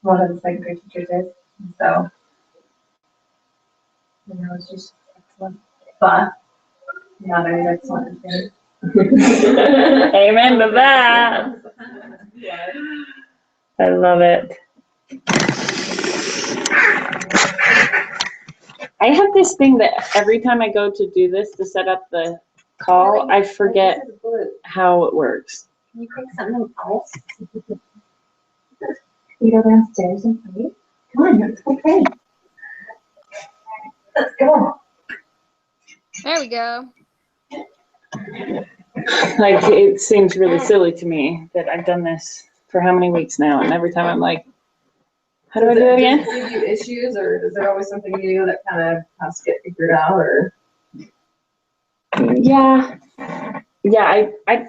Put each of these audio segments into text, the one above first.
one of the second grade teachers is. So, it's just excellent. But not as excellent as it. Amen to that. I love it. I have this thing that every time I go to do this, to set up the call, I forget how it works. Can you pick something else? You go downstairs and play? Come on, it's okay. Let's go. There we go. Like, it seems really silly to me that I've done this for how many weeks now, and every time I'm like, how do I do it again? Does it give you issues, or is there always something new that kind of has to get figured out, or? Yeah, I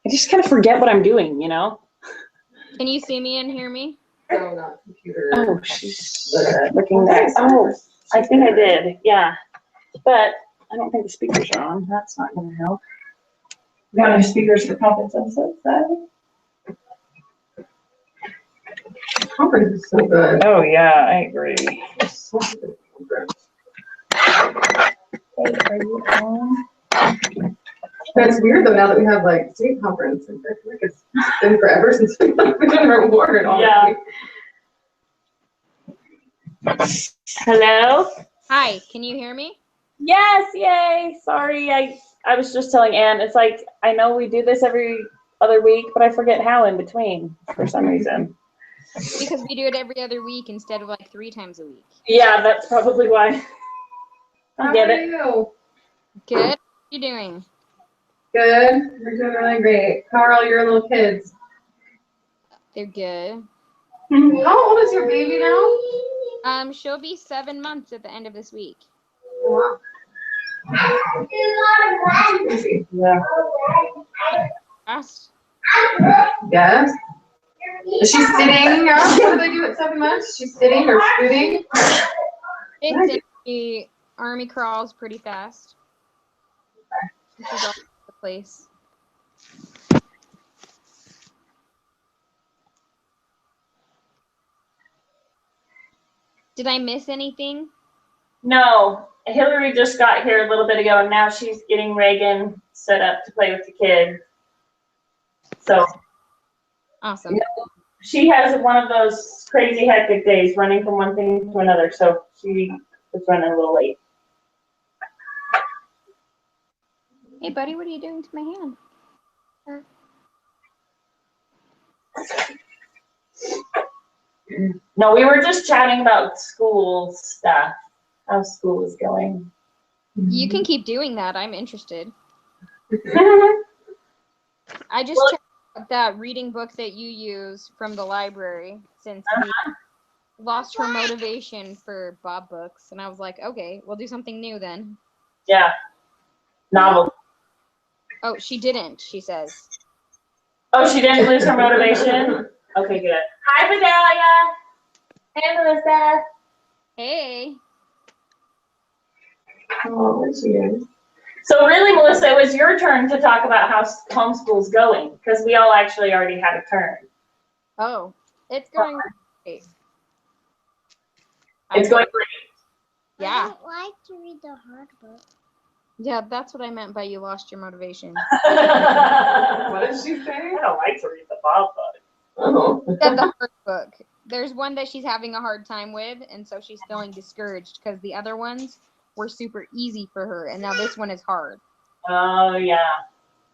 just kind of forget what I'm doing, you know? Can you see me and hear me? No, not computer. Oh, she's looking there. Oh, I think I did, yeah. But I don't think the speakers are on. That's not gonna help. We got our speakers for conference episodes, so. Conference is so good. Oh, yeah, I agree. It's so good conference. Hey, are you on? It's weird though, now that we have like state conference, and I feel like it's been forever since we've been rewarded, honestly. Yeah. Hello? Hi, can you hear me? Yes, yay. Sorry, I was just telling Ann, it's like, I know we do this every other week, but I forget how in between for some reason. Because we do it every other week instead of like 3 times a week. Yeah, that's probably why. I get it. How are you? Good. What are you doing? Good. We're doing really great. How are all your little kids? They're good. How old is your baby now? She'll be 7 months at the end of this week. Wow. Crazy. Yeah. Fast. Yes. Is she sitting now? What do they do at 7 months? She's sitting or scooting? It's the army crawls pretty fast. This is all over the place. Did I miss anything? No, Hillary just got here a little bit ago, and now she's getting Reagan set up to play with the kids. So Awesome. she has one of those crazy hectic days running from one thing to another, so she was running a little late. Hey, buddy, what are you doing to my hand? No, we were just chatting about school stuff, how school is going. You can keep doing that. I'm interested. I just checked out that reading book that you use from the library since we lost her motivation for Bob books. And I was like, okay, we'll do something new then. Yeah, novel. Oh, she didn't, she says. Oh, she didn't lose her motivation? Okay, good. Hi, Vidalia. Hey, Melissa. Hey. Oh, there she is. So really, Melissa, it was your turn to talk about how homeschool's going, because we all actually already had a turn. Oh, it's going great. It's going great. Yeah. I don't like to read the hard book. Yeah, that's what I meant by you lost your motivation. What did she say? I don't like to read the Bob book. Oh. Said the hard book. There's one that she's having a hard time with, and so she's feeling discouraged because the other ones were super easy for her, and now this one is hard. Oh, yeah.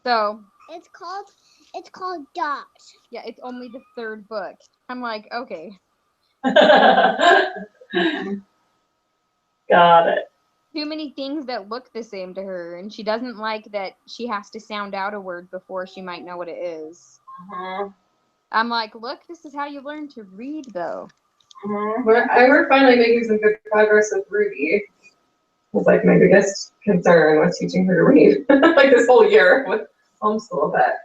So It's called Dot. yeah, it's only the 3rd book. I'm like, okay. Got it. Too many things that look the same to her, and she doesn't like that she has to sound out a word before she might know what it is. I'm like, look, this is how you learn to read, though. We're finally making some good progress with Ruby. Was like my biggest concern was teaching her to read, like this whole year with homeschool, but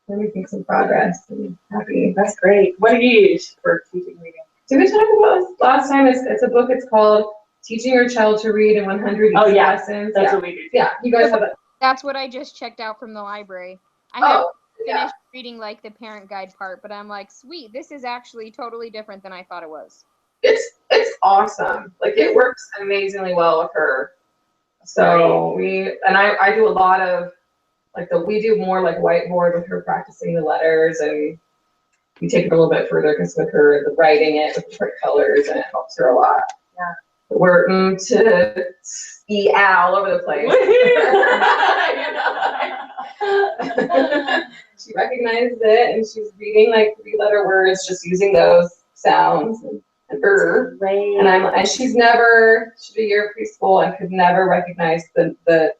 we're making some progress and happy. That's great. What do you use for teaching reading? Did we talk about this last time? It's a book. It's called Teaching Your Child to Read in 100 Oh, Easy yeah. Lessons. That's Yeah. what we do. Yeah, you guys have it. That's what I just checked out from the library. I haven't finished reading like the parent guide part, but I'm like, sweet, this is actually totally different than I thought it was. It's awesome. Like it works amazingly well with her. So I do a lot of we do more like whiteboard with her practicing the letters, and we take it a little bit further because with her the writing it with different colors, and it helps her a lot. Yeah. We're to all over the place. She recognizes it, and she's reading like 3-letter words, just using those sounds and Great. and she's a year of preschool and could never recognize the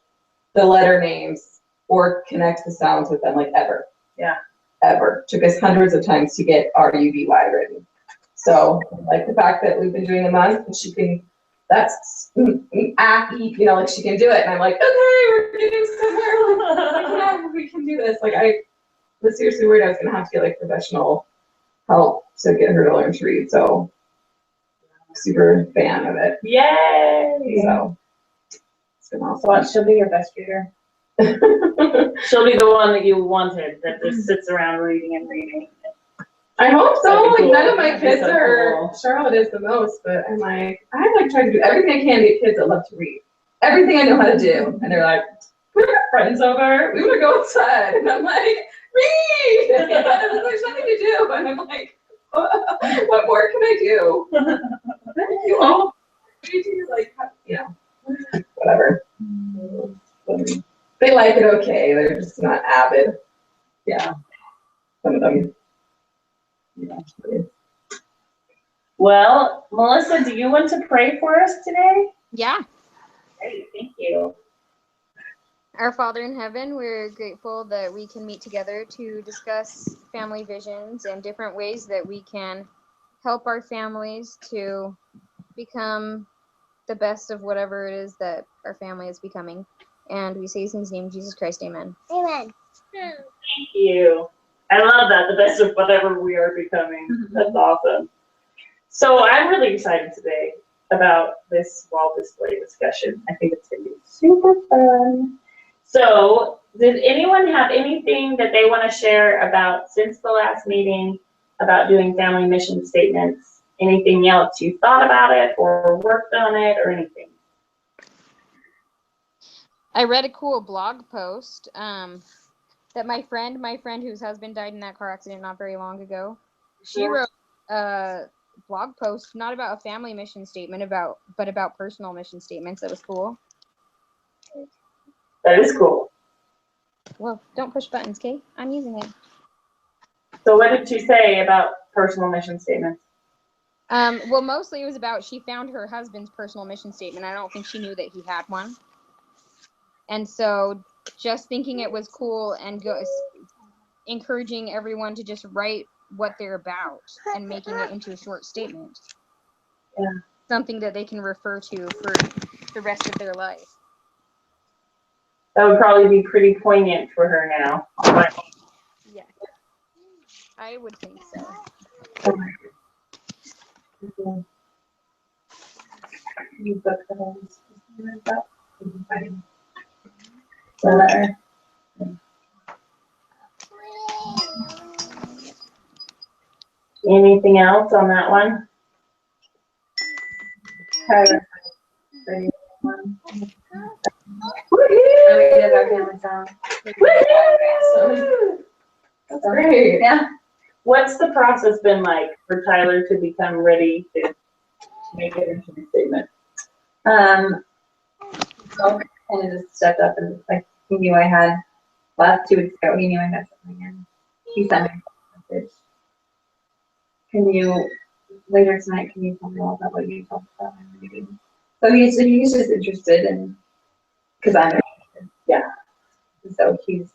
letter names or connect the sounds with them, like ever. Yeah. Ever. Took us hundreds of times to get R-U-B-Y written. So like the fact that we've been doing the month and she can, that's like she can do it. And I'm like, okay, we're getting somewhere. Like, yeah, we can do this. Like I was seriously worried I was gonna have to get like professional help to get her to learn to read. So super fan of it. Yay! So it's been awesome. Well, she'll be your best reader. She'll be the one that you wanted, that just sits around reading and reading. I hope so. That'd be Like cool. none of my That'd be kids so are. cool. Charlotte is the most, but I'm like trying to do everything I can to get kids that love to read. Everything I know how to do, and they're like, "We're got friends over. We want to go outside," and I'm like, "Read." There's nothing to do, and I'm like, "What more can I do?" You all do like whatever. They like it okay. They're just not avid. Yeah. Some of them. Well, Melissa, do you want to pray for us today? Yeah. Great, thank you. Our Father in heaven, we're grateful that we can meet together to discuss family visions and different ways that we can help our families to become the best of whatever it is that our family is becoming. And we say this in his name, Jesus Christ, amen. Amen. Thank you. I love that, the best of whatever we are becoming. That's awesome. So I'm really excited today about this wall display discussion. I think it's going to be super fun. So did anyone have anything that they want to share about since the last meeting about doing family mission statements? Anything else you thought about it or worked on it or anything? I read a cool blog post that my friend whose husband died in that car accident not very long ago, she wrote a blog post not about a family mission statement but about personal mission statements. That was cool. That is cool. Well, don't push buttons, okay? I'm using it. So what did she say about personal mission statements? Well, mostly it was about she found her husband's personal mission statement. I don't think she knew that he had one. And so just thinking it was cool and encouraging everyone to just write what they're about and making it into a short statement. Yeah. Something that they can refer to for the rest of their life. That would probably be pretty poignant for her now. Yeah. I would think so. Anything else on that one? Tyler. That's great. Yeah. What's the process been like for Tyler to become ready to make it into a statement? So kind of just stepped up and like he knew I had last 2 weeks ago. He knew I had something, and he sent me a message. Can you later tonight? Can you tell me all about what you talked about in the meeting? So he's just interested in because I'm interested. Yeah. And so he's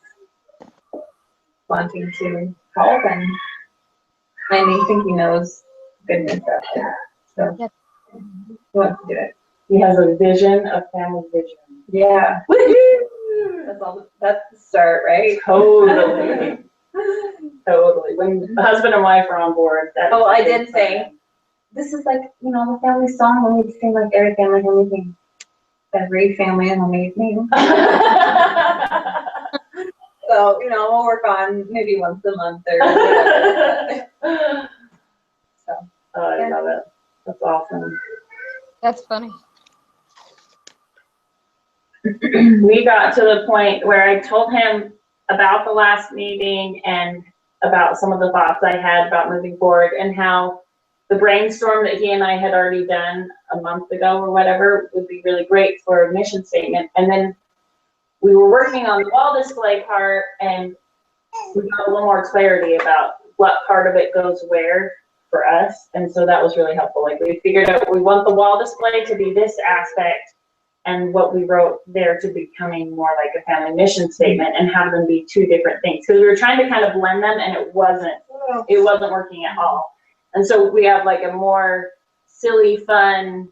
wanting to help, and I think he knows goodness out there. So Yep. he wants to do it. He has a vision, a family vision. Yeah. Woohoo! That's the start, right? Totally. Totally. When the husband and wife are on board, that. Oh, I did say, this is like, the family song when we sing like every family, everything. Every family is amazing. So, we'll work on maybe once a month or whatever. So, Oh, I love it. That's awesome. That's funny. We got to the point where I told him about the last meeting and about some of the thoughts I had about moving forward and how the brainstorm that he and I had already done a month ago or whatever would be really great for a mission statement. And then we were working on the wall display part and we got a little more clarity about what part of it goes where for us. And so that was really helpful. Like we figured out we want the wall display to be this aspect and what we wrote there to becoming more like a family mission statement and have them be two different things. Because we were trying to kind of blend them and it wasn't working at all. And so we have like a more silly, fun,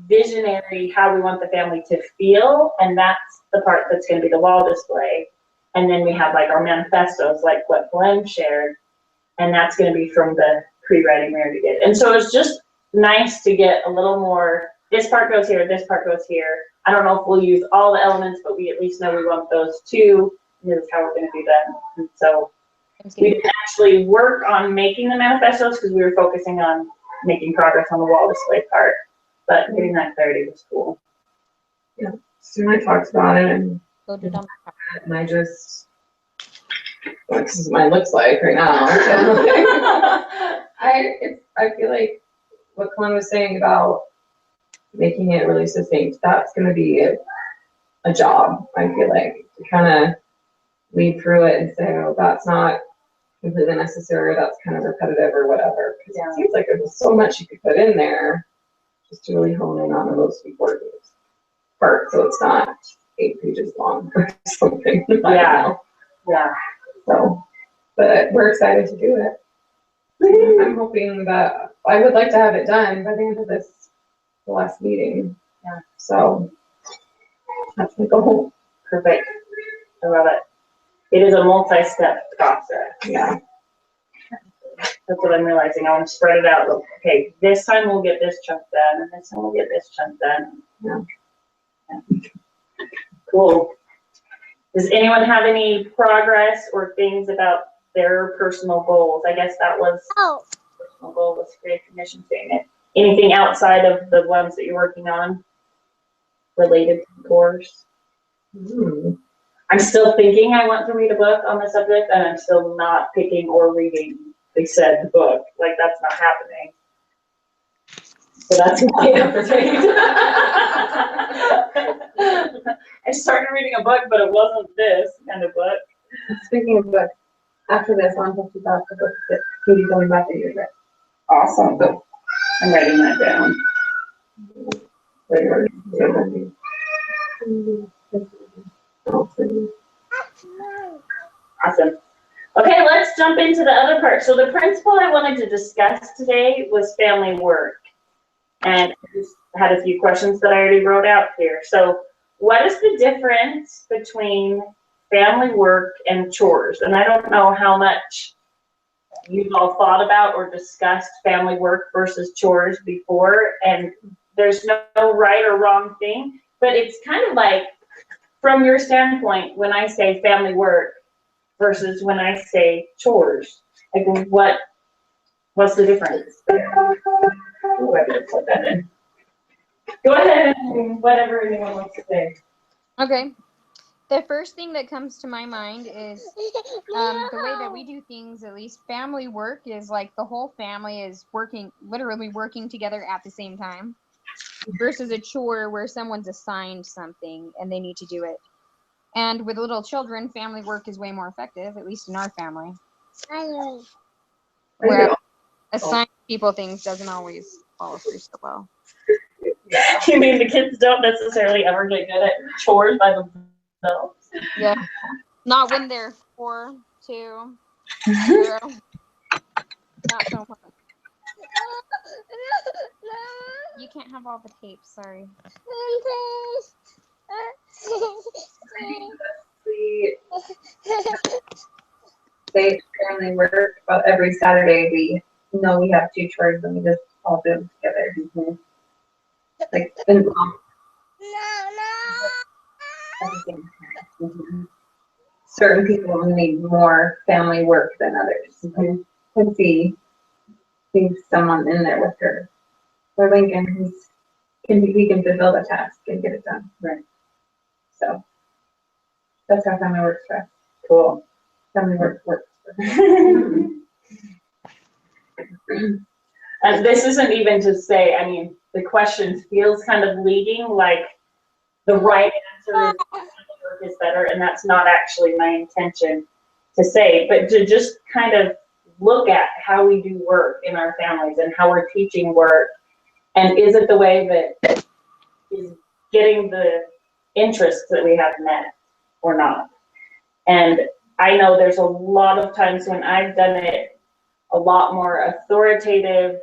visionary, how we want the family to feel. And that's the part that's going to be the wall display. And then we have like our manifestos, like what Glenn shared. And that's going to be from the pre-writing we already did. And so it's just nice to get a little more, this part goes here, this part goes here. I don't know if we'll use all the elements, but we at least know we want those two. And this is how we're going to do that. And so we didn't actually work on making the manifestos because we were focusing on making progress on the wall display part. But getting that clarity was cool. Yeah, so I talked about it and Voted on I just, this is what mine looks like right now. I feel like what Colin was saying about making it really succinct, that's gonna be a job, I feel like, to kind of read through it and say, oh, that's not completely necessary, that's kind of repetitive or whatever. Because it seems like there's so much you could put in there just to really hone in on the most important part, so it's not 8 pages long or something. I don't know. Yeah. So, but we're excited to do it. I'm hoping that I would like to have it done by the end of the last meeting. Yeah. So that's my goal. Perfect. I love it. It is a multi-step process. Yeah. That's what I'm realizing. I want to spread it out. Okay, this time we'll get this chunk done, and this time we'll get this chunk done. Yeah. Cool. Does anyone have any progress or things about their personal goals? I guess that was personal goal was to create a mission statement. Anything outside of the ones that you're working on related to the course? I'm still thinking I want to read a book on the subject, and I'm still not picking or reading the said book. Like, that's not happening. So that's my opportunity. I started reading a book, but it wasn't this kind of book. Speaking of books, after this, I'm supposed to talk about that Katie's going back to Europe. Awesome. I'm writing that down. Awesome. Okay, let's jump into the other part. So the principle I wanted to discuss today was family work. And I just had a few questions that I already wrote out here. So what is the difference between family work and chores? And I don't know how much you've all thought about or discussed family work versus chores before. And there's no right or wrong thing, but it's kind of like, from your standpoint, when I say family work versus when I say chores, like what's the difference? Ooh, I better put that in. Go ahead and whatever anyone wants to say. Okay. The first thing that comes to my mind is the way that we do things, at least family work, is like the whole family is literally working together at the same time, versus a chore where someone's assigned something and they need to do it. And with little children, family work is way more effective, at least in our family. Where assigning people things doesn't always follow through so well. You mean the kids don't necessarily ever get good at chores by themselves? Yeah. Not when they're 4, 2, 0. Not so much. You can't have all the tape, sorry. We say family work, but every Saturday we know we have 2 chores and we just all do them together. Mm-hmm. Like, everything. Mm-hmm. certain people need more family work than others. Could see someone in there with her. Or Lincoln, he can fulfill the task and get it done. Right. So that's how family works for us. Cool. Family works for us. And this isn't even to say, I mean, the question feels kind of leading, like the right answer is family work is better, and that's not actually my intention to say, but to just kind of look at how we do work in our families and how we're teaching work, and is it the way that is getting the interests that we have met or not? And I know there's a lot of times when I've done it a lot more authoritative.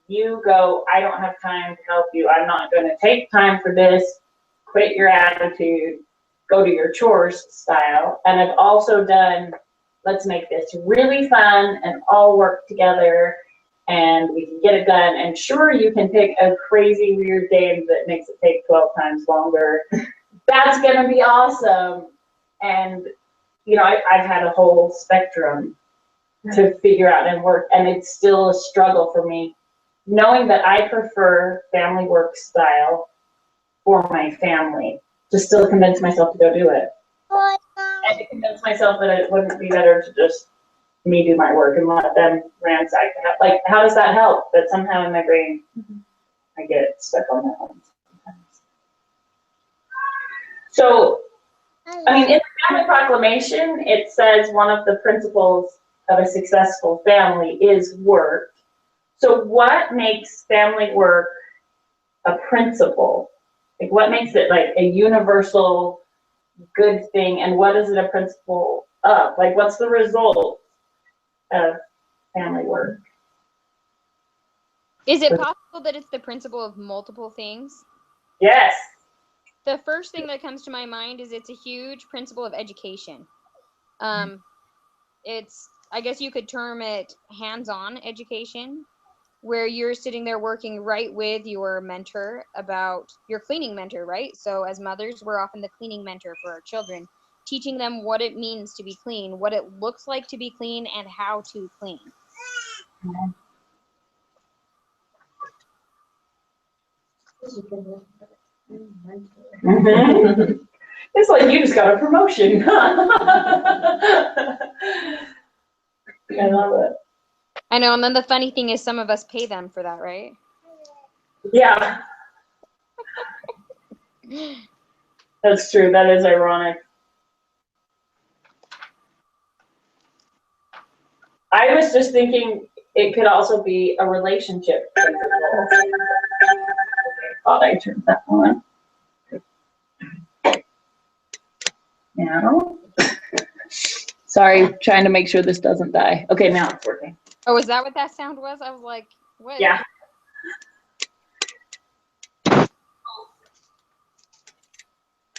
You go, I don't have time to help you. I'm not going to take time for this. Quit your attitude. Go to your chores style. And I've also done, let's make this really fun and all work together and we can get it done. And sure, you can pick a crazy weird day that makes it take 12 times longer. That's going to be awesome. And, you know, I've had a whole spectrum to figure out and work, and it's still a struggle for me, knowing that I prefer family work style for my family, to still convince myself to go do it. And to convince myself that it wouldn't be better to just me do my work and let them ransack the house. Like, how does that help? But somehow in my brain, I get stuck on that one sometimes. So, I mean, in the family proclamation, it says one of the principles of a successful family is work. So what makes family work a principle? Like, what makes it like a universal good thing, and what is it a principle of? Like, what's the result of family work? Is it possible that it's the principle of multiple things? Yes. The first thing that comes to my mind is it's a huge principle of education. It's, I guess you could term it hands-on education, where you're sitting there working right with your mentor about your cleaning mentor, right? So as mothers, we're often the cleaning mentor for our children, teaching them what it means to be clean, what it looks like to be clean, and how to clean. It's like you just got a promotion. I love it. I know, and then the funny thing is some of us pay them for that, right? Yeah. That's true. That is ironic. I was just thinking it could also be a relationship principle. Thought I turned that on. Now. Sorry, trying to make sure this doesn't die. Okay, now it's working. Oh, is that what that sound was? I was like, what? Yeah.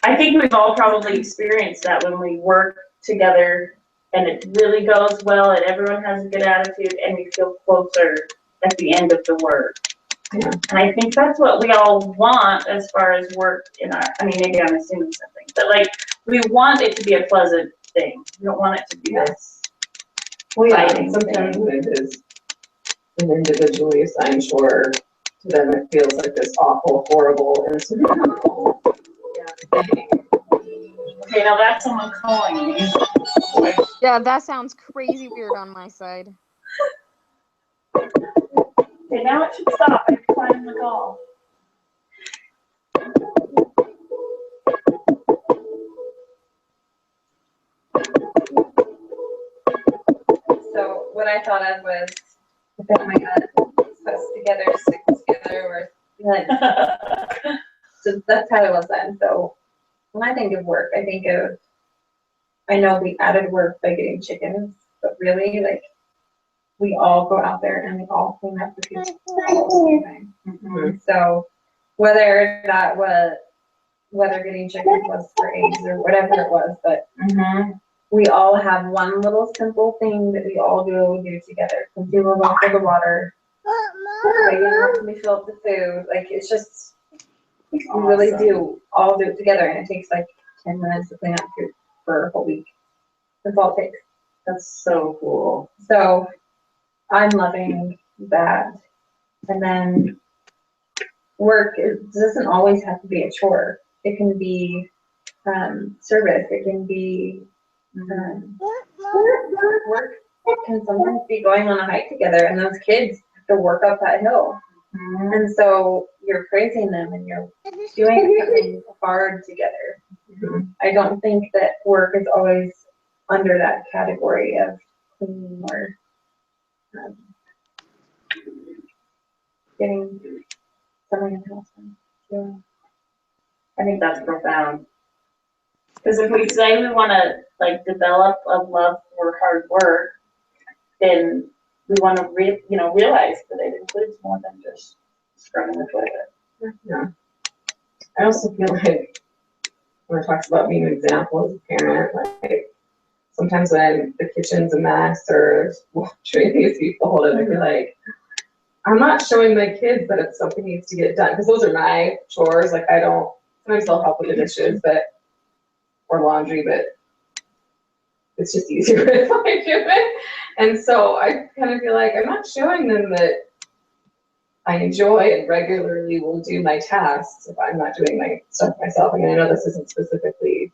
I think we've all probably experienced that when we work together and it really goes well and everyone has a good attitude and we feel closer at the end of the work. Yeah. And I think that's what we all want as far as work in our, I mean, maybe I'm assuming something, but like, we want it to be a pleasant thing. We don't want it to be this. Well, yeah, fighting sometimes thing. when it is an individually assigned chore, to them it feels like this awful, horrible, insurmountable thing. Okay, now that's someone calling me. Yeah, that sounds crazy weird on my side. Okay, now it should stop. I can find the call. So what I thought of was, if oh my God, puts together, sticks together, or like, so that's how it was then. So when I think of work, I think of, I know we added work by getting chickens, but really, like, we all go out there and we all clean up the kitchen all the time. Mhm. So whether that was, whether getting chickens was for eggs or whatever it was, but we all have one little simple thing that we all do together. Some people go for the water, waiting up when we fill up the food. Like, it's just, we really do all do it together, and it takes like 10 minutes to clean up food for a whole week. That's all it takes. That's so cool. So I'm loving that. And then work, it doesn't always have to be a chore. It can be service. It can be work. It can sometimes be going on a hike together, and those kids have to work up that hill. Mm-hmm. And so you're praising them and you're doing something hard together. I don't think that work is always under that category of cleaning or getting someone in the house done. I think that's profound. Because if we say we want to like develop a love for hard work, then we want to realize that it includes more than just scrubbing the toilet. Yeah. I also feel like when it talks about being an example as a parent, like sometimes when the kitchen's a mess or laundry needs to be folded, I feel like I'm not showing my kids that it's something needs to get done, because those are my chores. Like sometimes I'll help with the dishes, or laundry, but it's just easier if I do it. And so I kind of feel like I'm not showing them that I enjoy and regularly will do my tasks if I'm not doing my stuff myself. I mean, I know this isn't specifically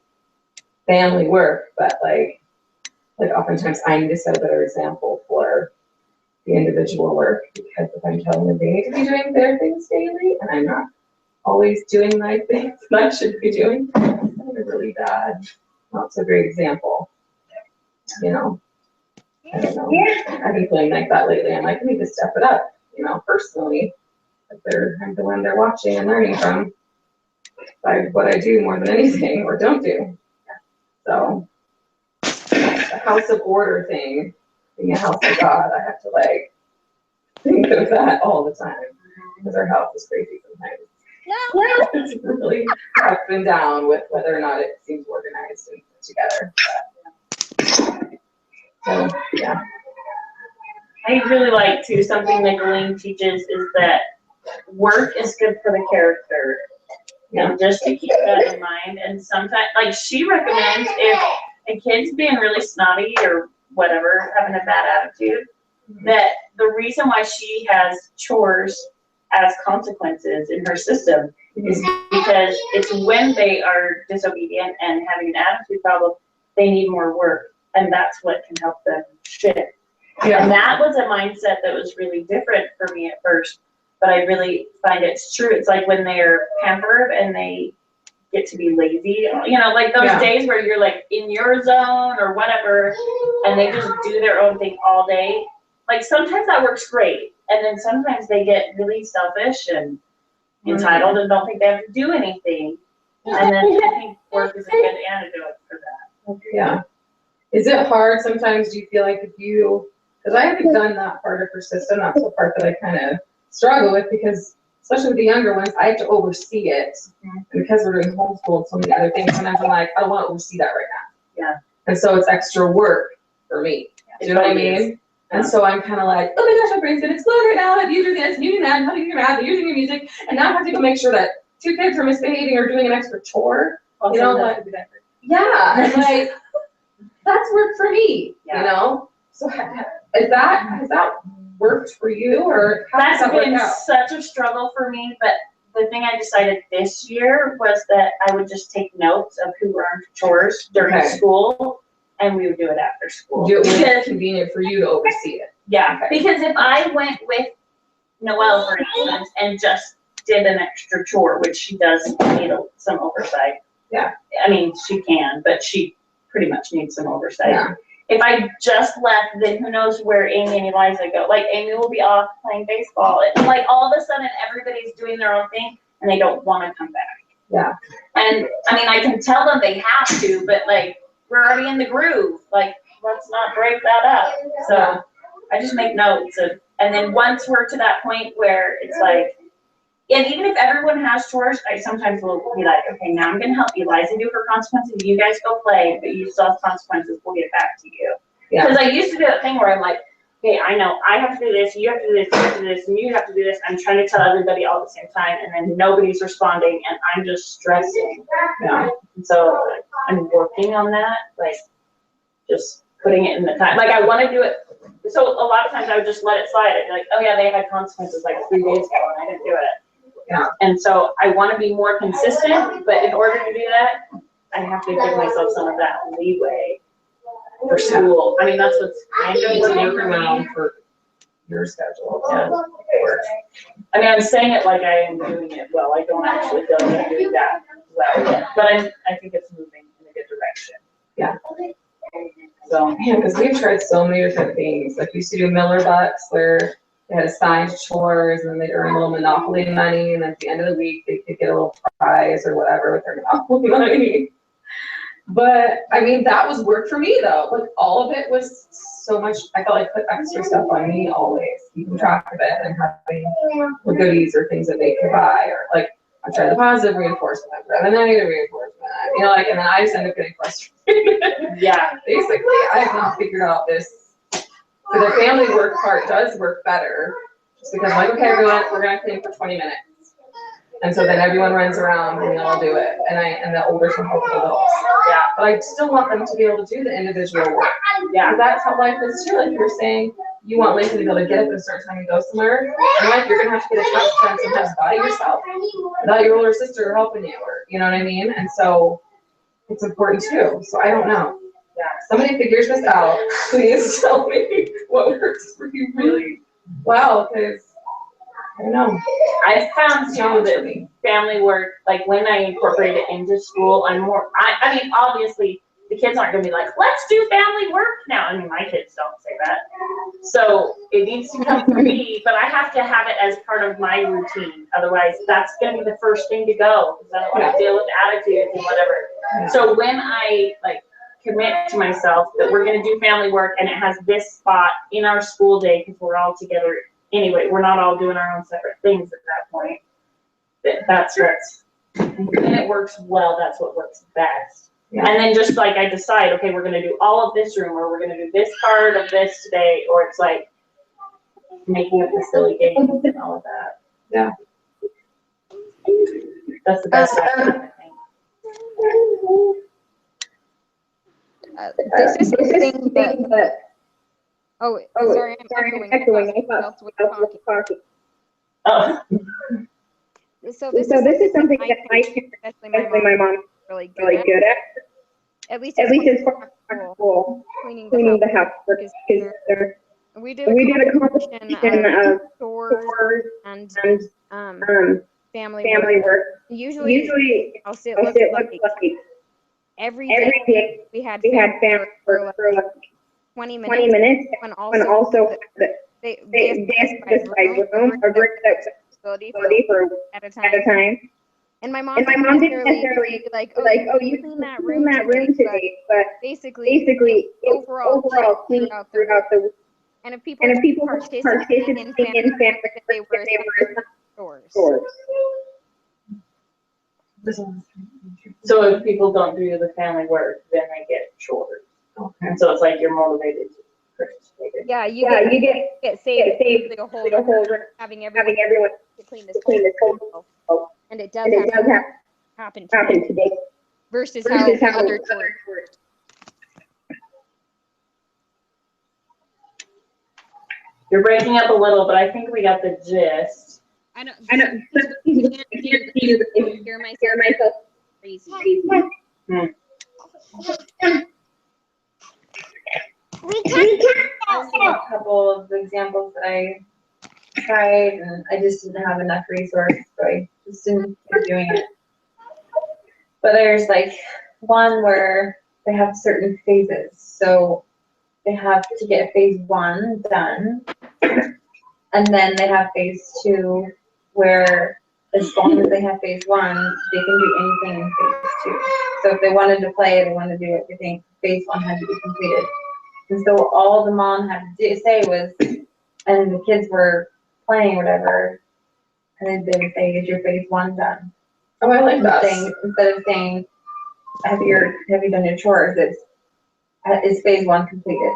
family work, but like oftentimes I need to set a better example for the individual work, because if I'm telling them they need to be doing their things daily and I'm not always doing my things that I should be doing, I'm a really bad, not so great example. I don't know. I've been feeling like that lately. I'm like, I need to step it up, personally. If I'm the one they're watching and learning from, by what I do more than anything or don't do. So the house of order thing, being a house of God, I have to think of that all the time, because our house is crazy sometimes. It's really up and down with whether or not it seems organized and put together. So yeah. I really like too, something that Galene teaches is that work is good for the character. And just to keep that in mind, and sometimes, like she recommends, if a kid's being really snotty or whatever, having a bad attitude, that the reason why she has chores as consequences in her system is because it's when they are disobedient and having an attitude problem, they need more work, and that's what can help them shift. Yeah. And that was a mindset that was really different for me at first, but I really find it's true. It's like when they're pampered and they get to be lazy, like those days where you're like in your zone or whatever, and they just do their own thing all day. Like sometimes that works great, and then sometimes they get really selfish and entitled and don't think they have to do anything. And then I think work is a good antidote for that. Yeah. Is it hard sometimes? Do you feel like because I haven't done that part of her system, that's the part that I kind of struggle with, because especially with the younger ones, I have to oversee it. And because we're doing homeschool and so many other things, sometimes I'm like, I don't want to oversee that right now. Yeah. And so it's extra work for me. Do you know what I mean? And so I'm kind of like, oh my gosh, my brain's gonna explode right now. You do this, and you do that, and how do you do your math, and you're doing your music, and now I have to go make sure that 2 kids are misbehaving or doing an extra chore. Also, Yeah, and like that's work for me. So has that worked for you, or how does That's that been work out? such a struggle for me, but the thing I decided this year was that I would just take notes of who earned chores during school, and we would do it after school. Do it when it's convenient for you to oversee it. Yeah, because if I went with Noelle, for instance, and just did an extra chore, which she does need some oversight. Yeah. I mean, she can, but she pretty much needs some oversight. Yeah. If I just left, then who knows where Amy and Eliza go. Like, Amy will be off playing baseball, and like all of a sudden everybody's doing their own thing and they don't want to come back. Yeah. And I mean, I can tell them they have to, but like, we're already in the groove. Like, let's not break that up. So I just make notes and then once we're to that point where it's like, and even if everyone has chores, I sometimes will be like, okay, now I'm going to help Eliza do her consequences. You guys go play, but you still have consequences. We'll get back to you. Because I used to do that thing where I'm like, okay, I know I have to do this, you have to do this, you have to do this, and you have to do this. I'm trying to tell everybody all at the same time, and then nobody's responding, and I'm just stressing. And so I'm working on that, like just putting it in the time. Like I want to do it. So a lot of times I would just let it slide. I'd be like, oh yeah, they had consequences like 3 days ago and I didn't do it. Yeah. And so I want to be more consistent, but in order to do that, I have to give myself some of that leeway for school. I mean, that's what's kind of It's working for around me. for your schedule. Yeah. I mean, I'm saying it like I am doing it well. I don't actually feel like I'm doing that well yet, but I think it's moving in a good direction. Yeah. So, Yeah, because we've tried so many different things. Like we used to do Miller Bucks where they had assigned chores and then they'd earn a little Monopoly money, and then at the end of the week they could get a little prize or whatever with their Monopoly money. But I mean, that was work for me though. Like all of it was so much. I felt like put extra stuff on me always, keeping track of it and having the goodies or things that they could buy, or like I tried the positive reinforcement and the negative reinforcement. You know, like, and then I just end up getting frustrated. yeah. Basically, I have not figured out this. So the family work part does work better, just because like, okay, everyone, we're gonna clean for 20 minutes. And so then everyone runs around and they all do it, and the olders will help the littles. Yeah. But I still want them to be able to do the individual work. Yeah. Because that's how life is too. Like you're saying, you want Lincoln to be able to get up at a certain time and go somewhere. And like you're gonna have to get a touch time sometimes by yourself, without your older sister helping you, or you know what I mean? And so it's important too. So I don't know. Yeah. Somebody figures this out. Please tell me what works for you really well, because I don't know. I found too that family work, like when I incorporate it into school, I mean, obviously the kids aren't gonna be like, let's do family work now. I mean, my kids don't say that. So it needs to come from me, but I have to have it as part of my routine. Otherwise, that's gonna be the first thing to go, because I don't want to deal with attitudes and whatever. Yeah. So when I like commit to myself that we're gonna do family work and it has this spot in our school day because we're all together anyway, we're not all doing our own separate things at that point. That's what's, and it works well, that's what works best. Yeah. And then just like I decide, okay, we're gonna do all of this room, or we're gonna do this part of this today, or it's like making up the silly games and all of that. Yeah. That's the best I think. This is something that. Oh, sorry, I'm echoing. I thought else was talking. Oh. So this is something that I can, especially my mom, is really good at. At least as far as school, cleaning the house. Because we did a competition of chores and family work. Usually I'll sit look like every day we had family work for like 20 minutes, and also they specified room or group facility for at a time. And my mom didn't necessarily be like, oh, you clean that room today, but basically overall clean throughout the week. And if people participated in family work, they were chores. So if people don't do the family work, then they get chores. Okay. And so it's like you're motivated to participate. Yeah, you get saved like a whole having everyone to clean this whole. And it does happen today. Versus how other chores work. You're breaking up a little, but I think we got the gist. I know. Hear myself crazy. I'll see a couple of examples that I tried, and I just didn't have enough resources, so I just didn't keep doing it. But there's like one where they have certain phases, so they have to get phase 1 done, and then they have phase 2, where as long as they have phase 1, they can do anything in phase 2. So if they wanted to play, they wanted to do everything, phase 1 had to be completed. And so all the mom had to say was, and the kids were playing whatever, and they would say, is your phase 1 done? Oh, I like that. Instead of saying, have you done your chores, is phase 1 completed?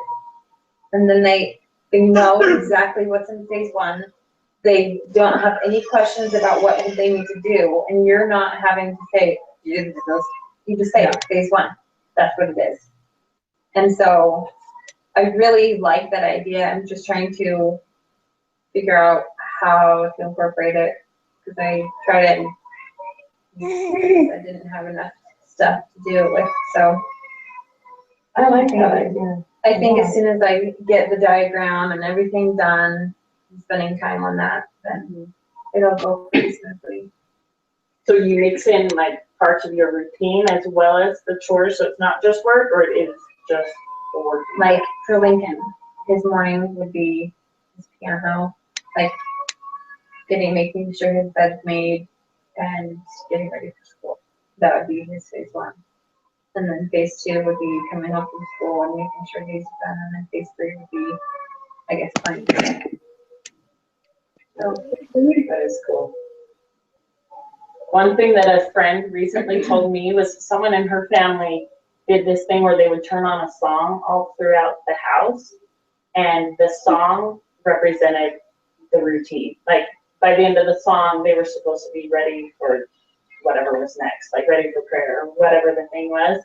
And then they know exactly what's in phase 1. They don't have any questions about what they need to do, and you're not having to say, you just say phase 1. That's what it is. And so I really like that idea. I'm just trying to figure out how to incorporate it because I tried it and I didn't have enough stuff to do it with. So I like that idea. I think as soon as I get the diagram and everything done, spending time on that, then it'll go pretty smoothly. So you mix in like parts of your routine as well as the chores, so it's not just work, or it is just the work? Like for Lincoln, his morning would be his piano, like making sure his bed's made and getting ready for school. That would be his phase 1. And then phase 2 would be coming home from school and making sure he's done. And then phase 3 would be, I guess, playing. So That is cool. One thing that a friend recently told me was someone in her family did this thing where they would turn on a song all throughout the house, and the song represented the routine. Like by the end of the song, they were supposed to be ready for whatever was next, like ready for prayer or whatever the thing was.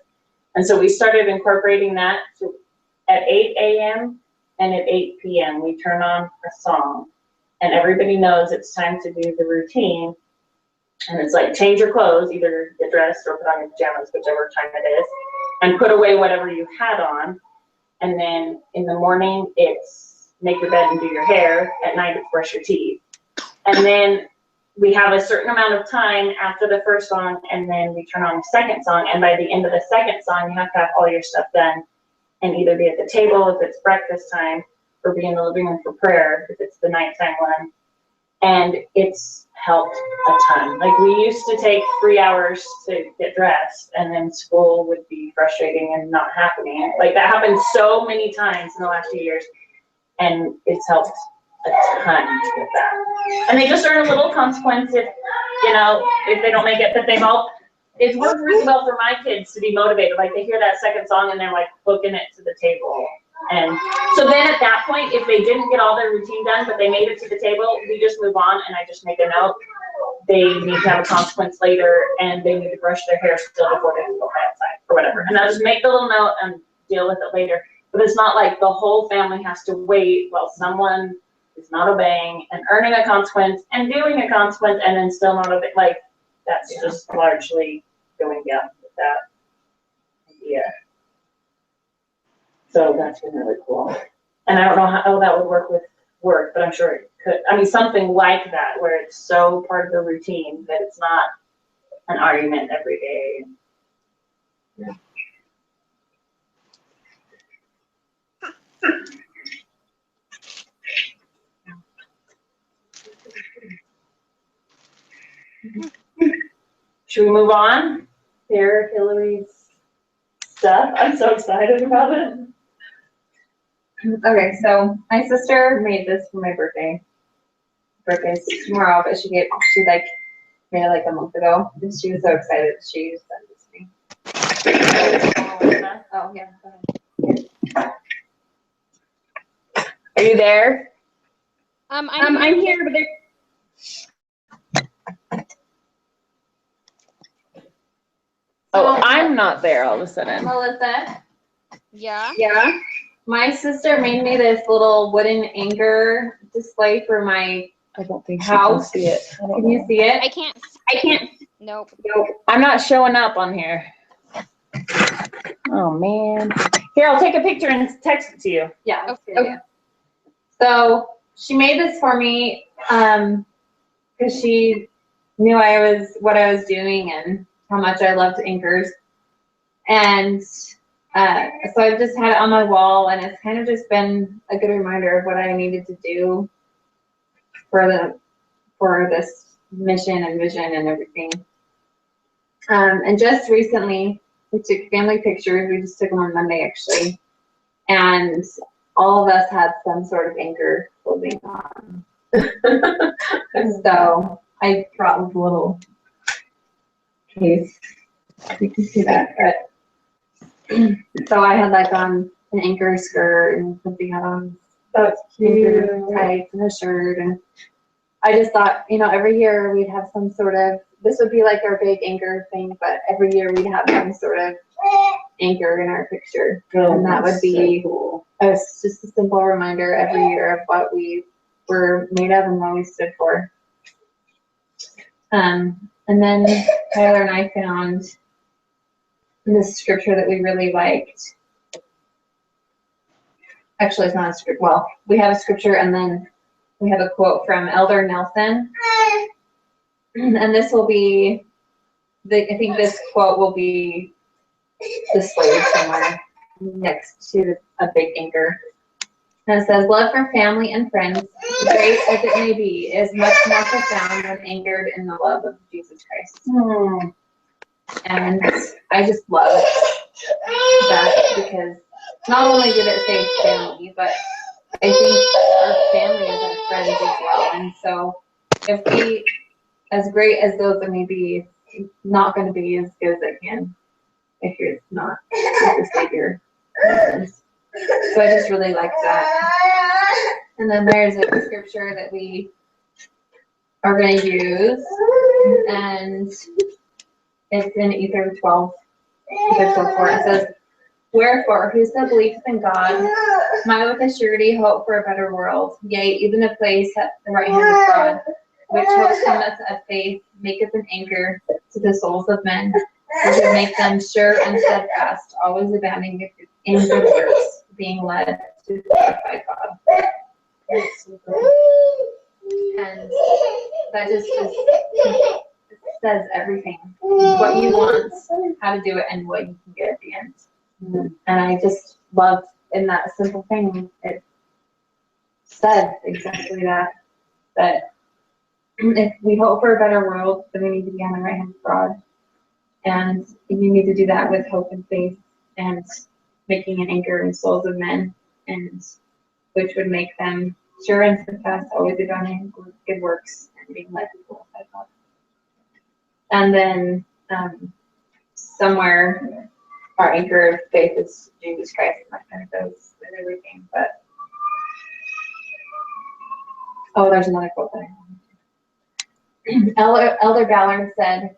And so we started incorporating that. So at 8 a.m. and at 8 p.m. we turn on a song, and everybody knows it's time to do the routine. And it's like, change your clothes, either get dressed or put on your pajamas, whichever time it is, and put away whatever you had on. And then in the morning, it's make your bed and do your hair. At night, it's brush your teeth. And then we have a certain amount of time after the first song, and then we turn on the second song. And by the end of the second song, you have to have all your stuff done and either be at the table if it's breakfast time, or be in the living room for prayer if it's the nighttime one. And it's helped a ton. Like we used to take 3 hours to get dressed, and then school would be frustrating and not happening. Like that happened so many times in the last few years, and it's helped a ton with that. And they just earn a little consequence if, you know, if they don't make it, but they've all, it's worked really well for my kids to be motivated. Like they hear that second song and they're like booking it to the table. And so then at that point, if they didn't get all their routine done, but they made it to the table, we just move on, and I just make a note. They need to have a consequence later, and they need to brush their hair still before they can go outside or whatever. And I'll just make the little note and deal with it later. But it's not like the whole family has to wait while someone is not obeying and earning a consequence and doing a consequence and then still not obeying. Like that's just largely going down with that idea. So that's been really cool. And I don't know how that would work with work, but I'm sure it could. I mean, something like that where it's so part of the routine that it's not an argument every day. Yeah. Should we move on? Here, Hillary's stuff. I'm so excited about it. Okay, so my sister made this for my birthday. Birthday's tomorrow, but she made it like a month ago. And she was so excited she sent it to me. Oh yeah, go ahead. Are you there? I'm here, but Oh, I'm not there all of a sudden. Melissa? yeah. Yeah? My sister made me this little wooden anchor display for my I don't think house. she can see it. Can you see it? I can't. Nope. Nope. I'm not showing up on here. Oh man. Here, I'll take a picture and text it to you. Yeah. Okay. So she made this for me because she knew what I was doing and how much I loved anchors. And so I've just had it on my wall, and it's kind of just been a good reminder of what I needed to do for this mission and vision and everything. And just recently, we took family pictures. We just took them on Monday, actually. And all of us had some sort of anchor clothing on. So I brought this little case. You can see that. But so I had like on an anchor skirt and something had on anchor tights and a shirt. And I just thought, every year we'd have some sort of, this would be like our big anchor thing, but every year we'd have some sort of anchor in our picture. And that would be just a simple reminder every year of what we were made of and what we stood for. And then Tyler and I found this scripture that we really liked. Actually, it's not a scripture. Well, we have a scripture and then we have a quote from Elder Nelson. And this will be, I think this quote will be displayed somewhere next to a big anchor. And it says, love from family and friends, great as it may be, is much more profound when anchored in the love of Jesus Christ. And I just love that because not only did it say family, but I think our family is our friends as well. And so if we, as great as those may be, it's not going to be as good as it can if you're not with the Savior. So I just really like that. And then there's a scripture that we are going to use, and it's in Ether 12, Ether 4. It says, wherefore, whoso believeth in God might with a surety hope for a better world, yea, even a place at the right hand of God, which hope cometh of faith, maketh an anchor to the souls of men, which would make them sure and steadfast, always abounding in good works, being led to glorify God. And that just says everything. What you want, how to do it, and what you can get at the end. And I just love in that simple thing, it said exactly that if we hope for a better world, then we need to be on the right hand of God. And you need to do that with hope and faith and making an anchor in souls of men, and which would make them sure and steadfast, always abounding in good works, and being led to glorify God. And then somewhere our anchor of faith is Jesus Christ, and that kind of goes with everything. But there's another quote that I wanted. Elder Ballard said,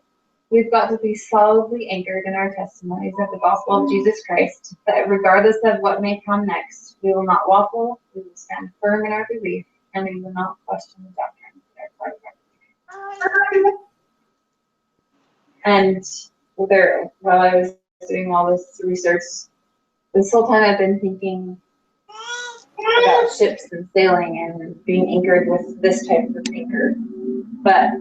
we've got to be solidly anchored in our testimonies of the gospel of Jesus Christ, that regardless of what may come next, we will not waffle, we will stand firm in our belief, and we will not question the doctrine that are part of our belief. And while I was doing all this research, this whole time I've been thinking about ships and sailing and being anchored with this type of anchor. But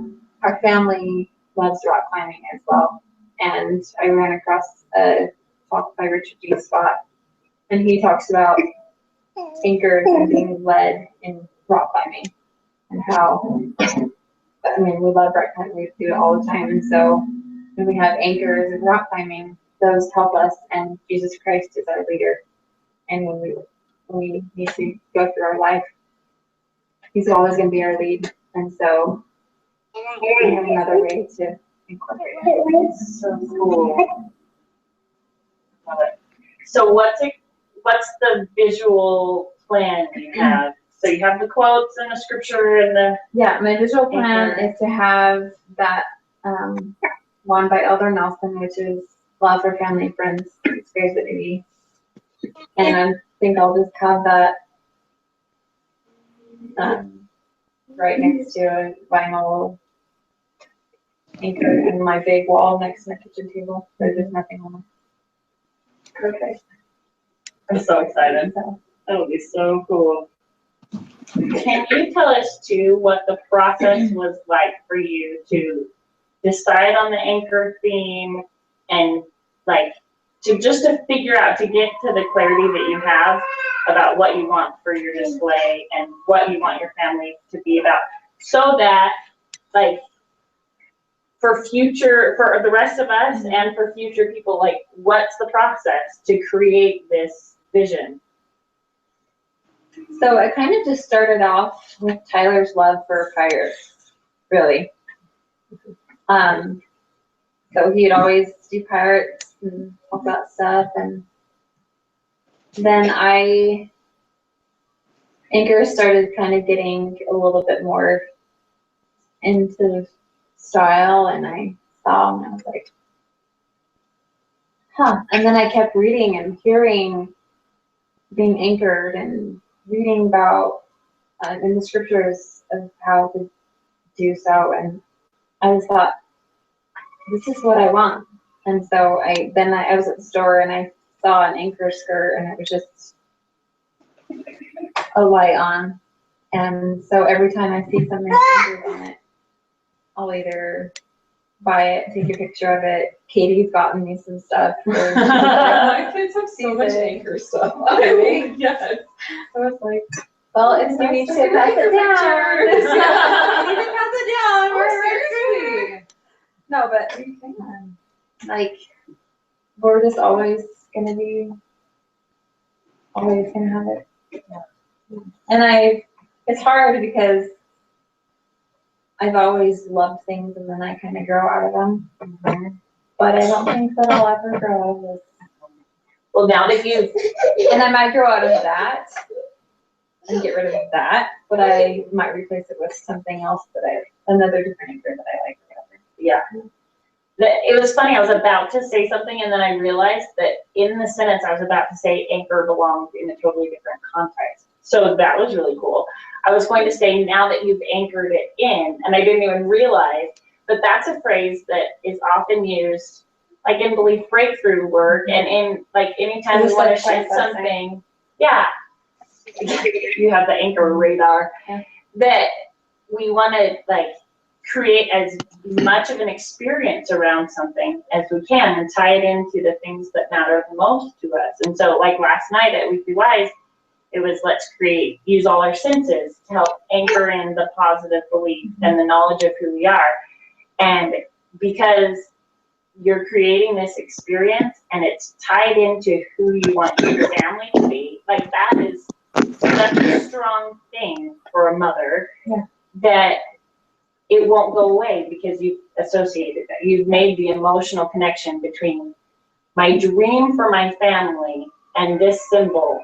our family loves rock climbing as well. And I ran across a talk by Richard G. Scott, and he talks about anchors and being led in rock climbing and how, we love rock climbing, we do it all the time. And so when we have anchors and rock climbing, those help us, and Jesus Christ is our leader. And when we need to go through our life, he's always going to be our lead. And so we have another way to incorporate it. It's so cool. Love it. So what's the visual plan you have? So you have the quotes and the scripture and the... Yeah, my visual plan is to have that one by Elder Nelson, which is love for family, friends, spares it maybe. And I think I'll just have that right next to a vinyl anchor in my big wall next to my kitchen table. There's nothing on it. Perfect. I'm so excited. That would be so cool. Can you tell us too what the process was like for you to decide on the anchor theme and to figure out, to get to the clarity that you have about what you want for your display and what you want your family to be about, so that for the rest of us and for future people, what's the process to create this vision? So it kind of just started off with Tyler's love for pirates, really. So he'd always do pirates and all that stuff, and then anchors started kind of getting a little bit more into style, and I saw them and I was like, And then I kept reading and hearing being anchored and reading about in the scriptures of how to do so. And I just thought, this is what I want. And so I was at the store and I saw an anchor skirt and it was just a light on. And so every time I see something anchored on it, I'll either buy it, take a picture of it. Katie's gotten me some stuff. My kids have so much anchor stuff. Really? Yes. I was like, well, if you need to That's pass it down, pictures. you need to pass it down. Seriously. No, but we can. Like, we're just always gonna have it. And it's hard because I've always loved things and then I kind of grow out of them. But I don't think that I'll ever grow out of this. Well, now that And I might grow out of that and get rid of that, but I might replace it with something else another different anchor that I like. yeah. It was funny, I was about to say something and then I realized that in the sentence I was about to say anchor belongs in a totally different context. So that was really cool. I was going to say, now that you've anchored it in, and I didn't even realize that that's a phrase that is often used like in belief breakthrough work and in like anytime we want to shift something. Yeah. You have the anchor radar. Yeah. That we want to like create as much of an experience around something as we can and tie it into the things that matter the most to us. And so like last night at Weekly Wise, it was let's use all our senses to help anchor in the positive belief and the knowledge of who we are. And because you're creating this experience and it's tied into who you want your family to be, like that is such a strong thing for a mother that it won't go away because you've associated that. You've made the emotional connection between my dream for my family and this symbol,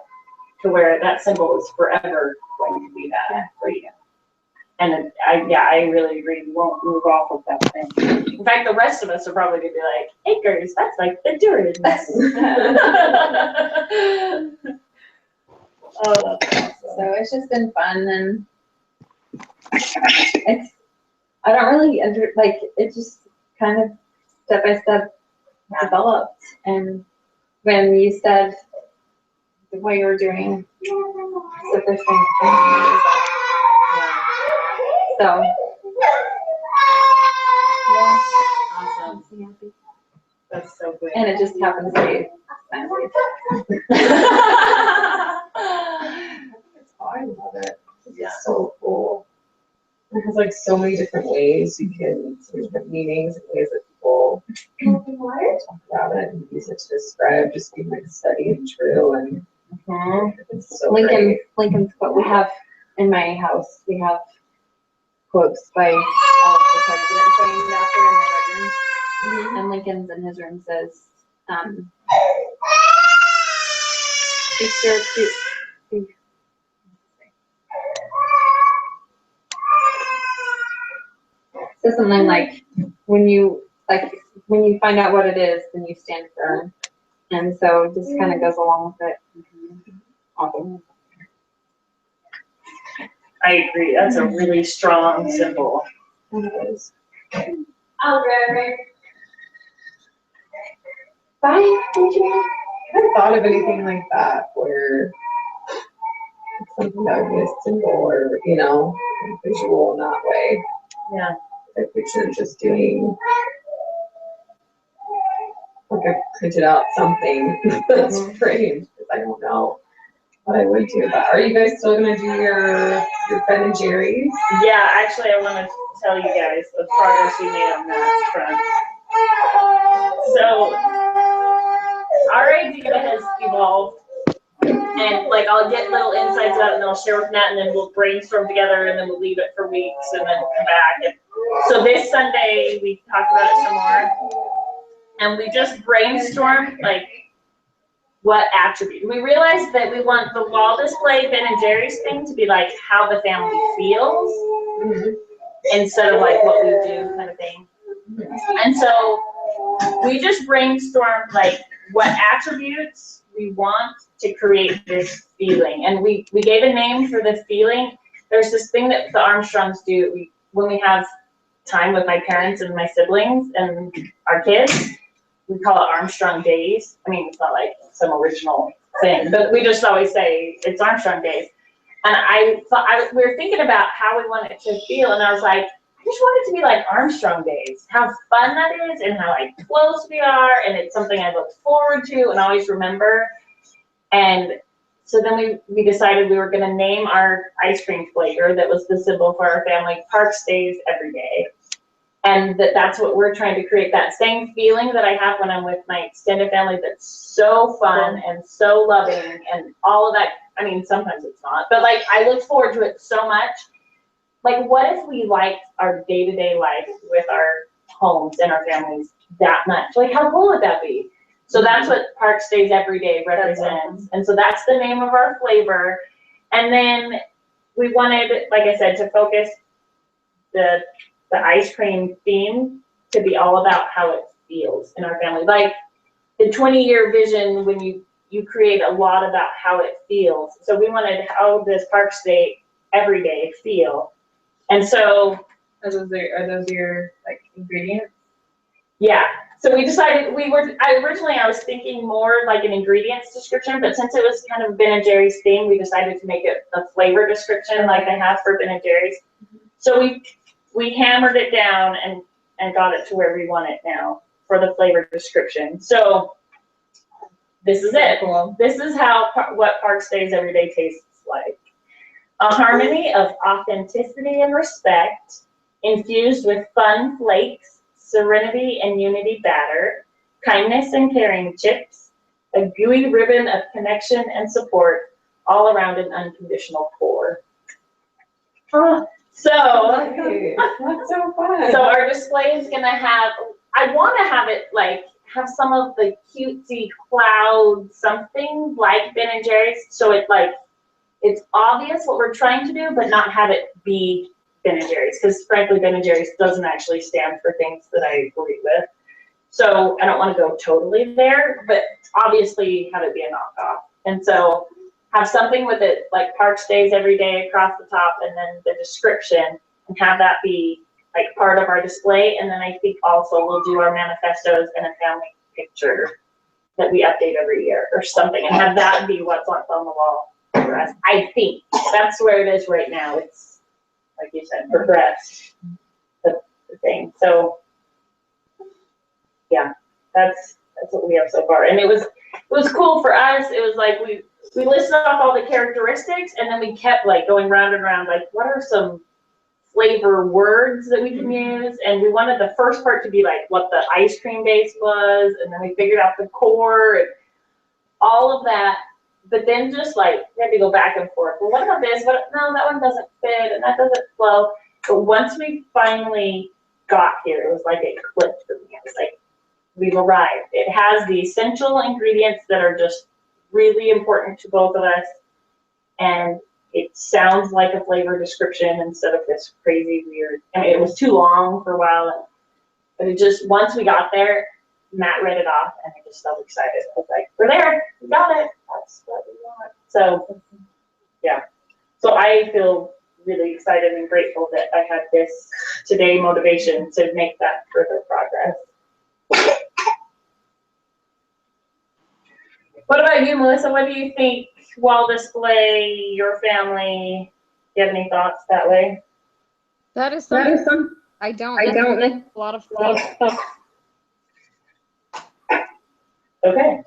to where that symbol is forever going to be that for you. And I really agree. We won't move off of that thing. In fact, the rest of us are probably going to be like, anchors, that's like the Durians. Oh, that's awesome. So it's just been fun and I don't really it just kind of step by step developed. And when you said the way you were doing the first thing, so yeah, Awesome. I'm happy. That's so good. And it just happens to be Wednesday. I love it. Yeah. It's so cool. It has like so many different ways you can, so many different meanings and ways that people talk about it and use it to describe just being like steady and true. And it's so great. Lincoln's quote we have in my house, we have quotes by all of the presidents named after in my bedroom. And Lincoln's in his room says, be sure to so something like when you find out what it is, then you stand firm. And so it just kind of goes along with it. Awesome. I agree. That's a really strong symbol. It is. I'll grab it. Bye. Thank you. I haven't thought of anything like that where it's something that would be a symbol or, visual in that way. Yeah. I picture just doing like I printed out something that's framed because I don't know what I would do. But are you guys still gonna do your Ben and Jerry's? Yeah, actually I want to tell you guys the progress we made on that front. So our idea has evolved. And like I'll get little insights about it and I'll share with Matt and then we'll brainstorm together and then we'll leave it for weeks and then come back. And so this Sunday we talked about it some more and we just brainstormed like what attribute. We realized that we want the wall display Ben and Jerry's thing to be like how the family feels instead of like what we do kind of thing. And so we just brainstormed like what attributes we want to create this feeling. And we gave a name for the feeling. There's this thing that the Armstrongs do when we have time with my parents and my siblings and our kids. We call it Armstrong Days. I mean, it's not like some original thing, but we just always say it's Armstrong Days. And I thought we were thinking about how we want it to feel, and I was like, I just want it to be like Armstrong Days. How fun that is, and how like close we are, and it's something I look forward to and always remember. And so then we decided we were going to name our ice cream flavor that was the symbol for our family, Park Stays Every Day. And that's what we're trying to create, that same feeling that I have when I'm with my extended family that's so fun and so loving and all of that. I mean, sometimes it's not, but like I look forward to it so much. Like, what if we liked our day-to-day life with our homes and our families that much? Like, how cool would that be? So that's what Park Stays Every Day represents. And so that's the name of our flavor. And then we wanted, like I said, to focus the ice cream theme to be all about how it feels in our family. Like the 20-year vision, when you create a lot about how it feels. So we wanted, how does Park Stay Every Day feel? And so Are those your like ingredients? yeah. So we decided I was thinking more like an ingredients description, but since it was kind of Ben and Jerry's theme, we decided to make it a flavor description like I have for Ben and Jerry's. So we hammered it down and got it to where we want it now for the flavor description. So this is it. Cool. This is what Park Stays Every Day tastes like. A harmony of authenticity and respect, infused with fun flakes, serenity and unity batter, kindness and caring chips, a gooey ribbon of connection and support, all around an unconditional pour. That's so fun. So our display is gonna have, I wanna have it like, have some of the cutesy cloud something like Ben and Jerry's, so it's obvious what we're trying to do, but not have it be Ben and Jerry's, because frankly, Ben and Jerry's doesn't actually stand for things that I agree with. So I don't wanna go totally there, but obviously have it be a knockoff. And so have something with it, like Park Stays Every Day across the top, and then the description, and have that be like part of our display. And then I think also we'll do our manifestos and a family picture that we update every year or something, and have that be what's on the wall for us. I think that's where it is right now. It's, like you said, progressed, the thing. So yeah, that's what we have so far. And it was cool for us. It was like we listed off all the characteristics, and then we kept like going round and round, like what are some flavor words that we can use? And we wanted the first part to be like what the ice cream base was, and then we figured out the core and all of that. But then just like we had to go back and forth. Well, what about this? No, that one doesn't fit, and that doesn't flow. But once we finally got here, it was like it clicked for me. It was like we've arrived. It has the essential ingredients that are just really important to both of us, and it sounds like a flavor description instead of this crazy weird. I mean, it was too long for a while, but it just, once we got there, Matt read it off, and I just felt excited. I was like, we're there, we got it, that's what we want. So, yeah. So I feel really excited and grateful that I had this today motivation to make that further progress. What about you, Melissa? What do you think? Wall display, your family. Do you have any thoughts that way? That is something I don't know. A lot of stuff. Okay.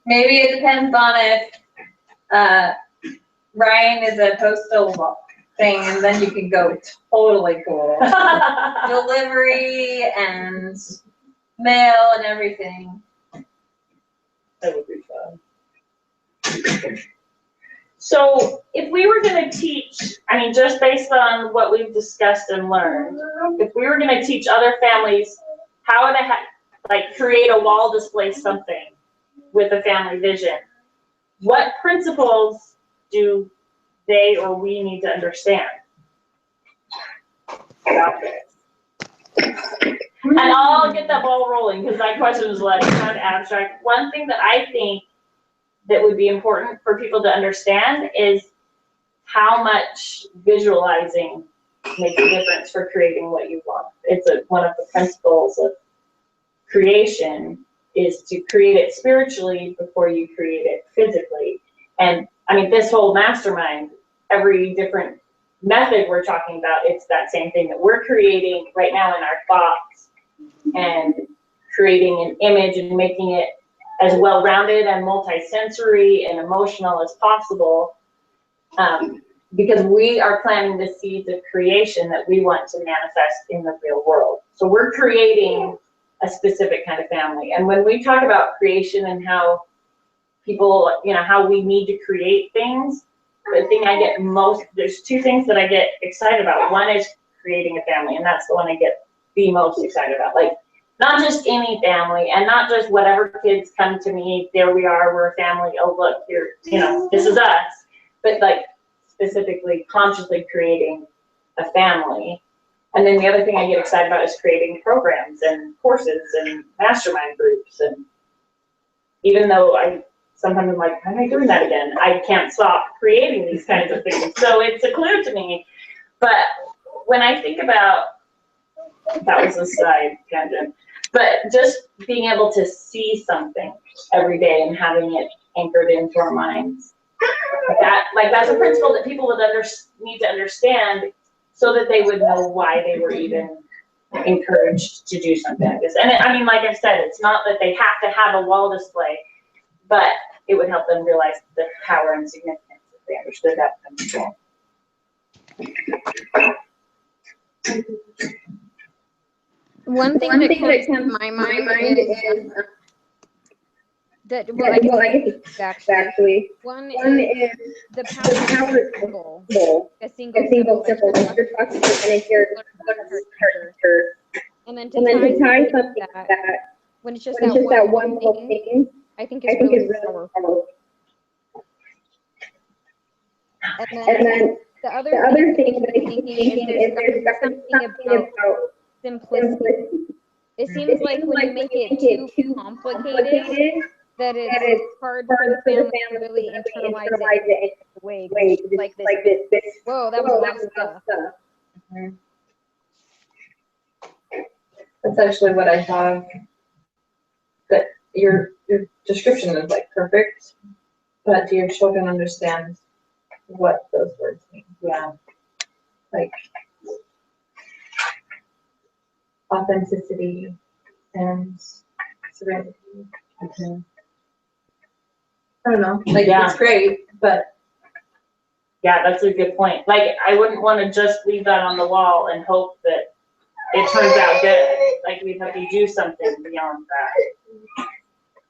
Maybe it depends on if Ryan is a postal thing, and then you can go totally cool. Delivery and mail and everything. That would be fun. So if we were going to teach, I mean, just based on what we've discussed and learned, if we were going to teach other families how to like create a wall display something with a family vision, what principles do they or we need to understand about this? And I'll get that ball rolling, because that question was like kind of abstract. One thing that I think that would be important for people to understand is how much visualizing makes a difference for creating what you want. It's one of the principles of creation is to create it spiritually before you create it physically. And I mean, this whole mastermind, every different method we're talking about, it's that same thing that we're creating right now in our thoughts and creating an image and making it as well-rounded and multi-sensory and emotional as possible, because we are planting the seeds of creation that we want to manifest in the real world. So we're creating a specific kind of family. And when we talk about creation and how people, how we need to create things, the thing I get there's two things that I get excited about. One is creating a family, and that's the one I get the most excited about. Like, not just any family, and not just whatever kids come to me, there we are, we're a family, oh look, here, this is us. But like, specifically, consciously creating a family. And then the other thing I get excited about is creating programs and courses and mastermind groups. And even though sometimes I'm like, how am I doing that again? I can't stop creating these kinds of things. So it's a clue to me. But when I think about, that was a side tangent, but just being able to see something every day and having it anchored into our minds, that's a principle that people would need to understand, so that they would know why they were even encouraged to do something like this. And I mean, like I said, it's not that they have to have a wall display, but it would help them realize the power and significance if they understood that principle. One thing that comes to my mind is that, well, I guess actually. One is the power symbol, a single symbol that you're talking about, and you're character. And then to tie something like that, when it's just that one little thing, I think is really powerful. And then the other thing that I'm thinking is there's something about simplicity. It seems like when you make it too complicated, that it's hard for the family to really internalize it in a way. Like this. Whoa, that was a lot of stuff. Mm-hmm. That's actually what I have. That your description is like perfect, but do your children understand what those words mean? Yeah. Like authenticity and serenity. Mm-hmm. I don't know. Like, it's great, but yeah, that's a good point. Like, I wouldn't want to just leave that on the wall and hope that it turns out good. Like, we'd have to do something beyond that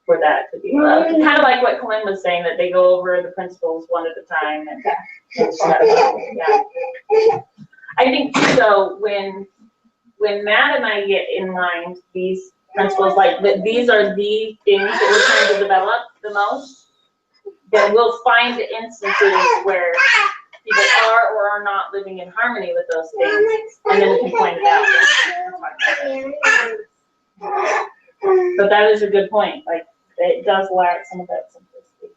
for that to be loved. Kind of like what Colin was saying, that they go over the principles one at a time. And yeah. I think too, though, when Matt and I get in mind these principles, like that these are the things that we're trying to develop the most, then we'll find instances where people are or are not living in harmony with those things, and then we can point it out. But that is a good point. Like, it does lack some of that simplicity.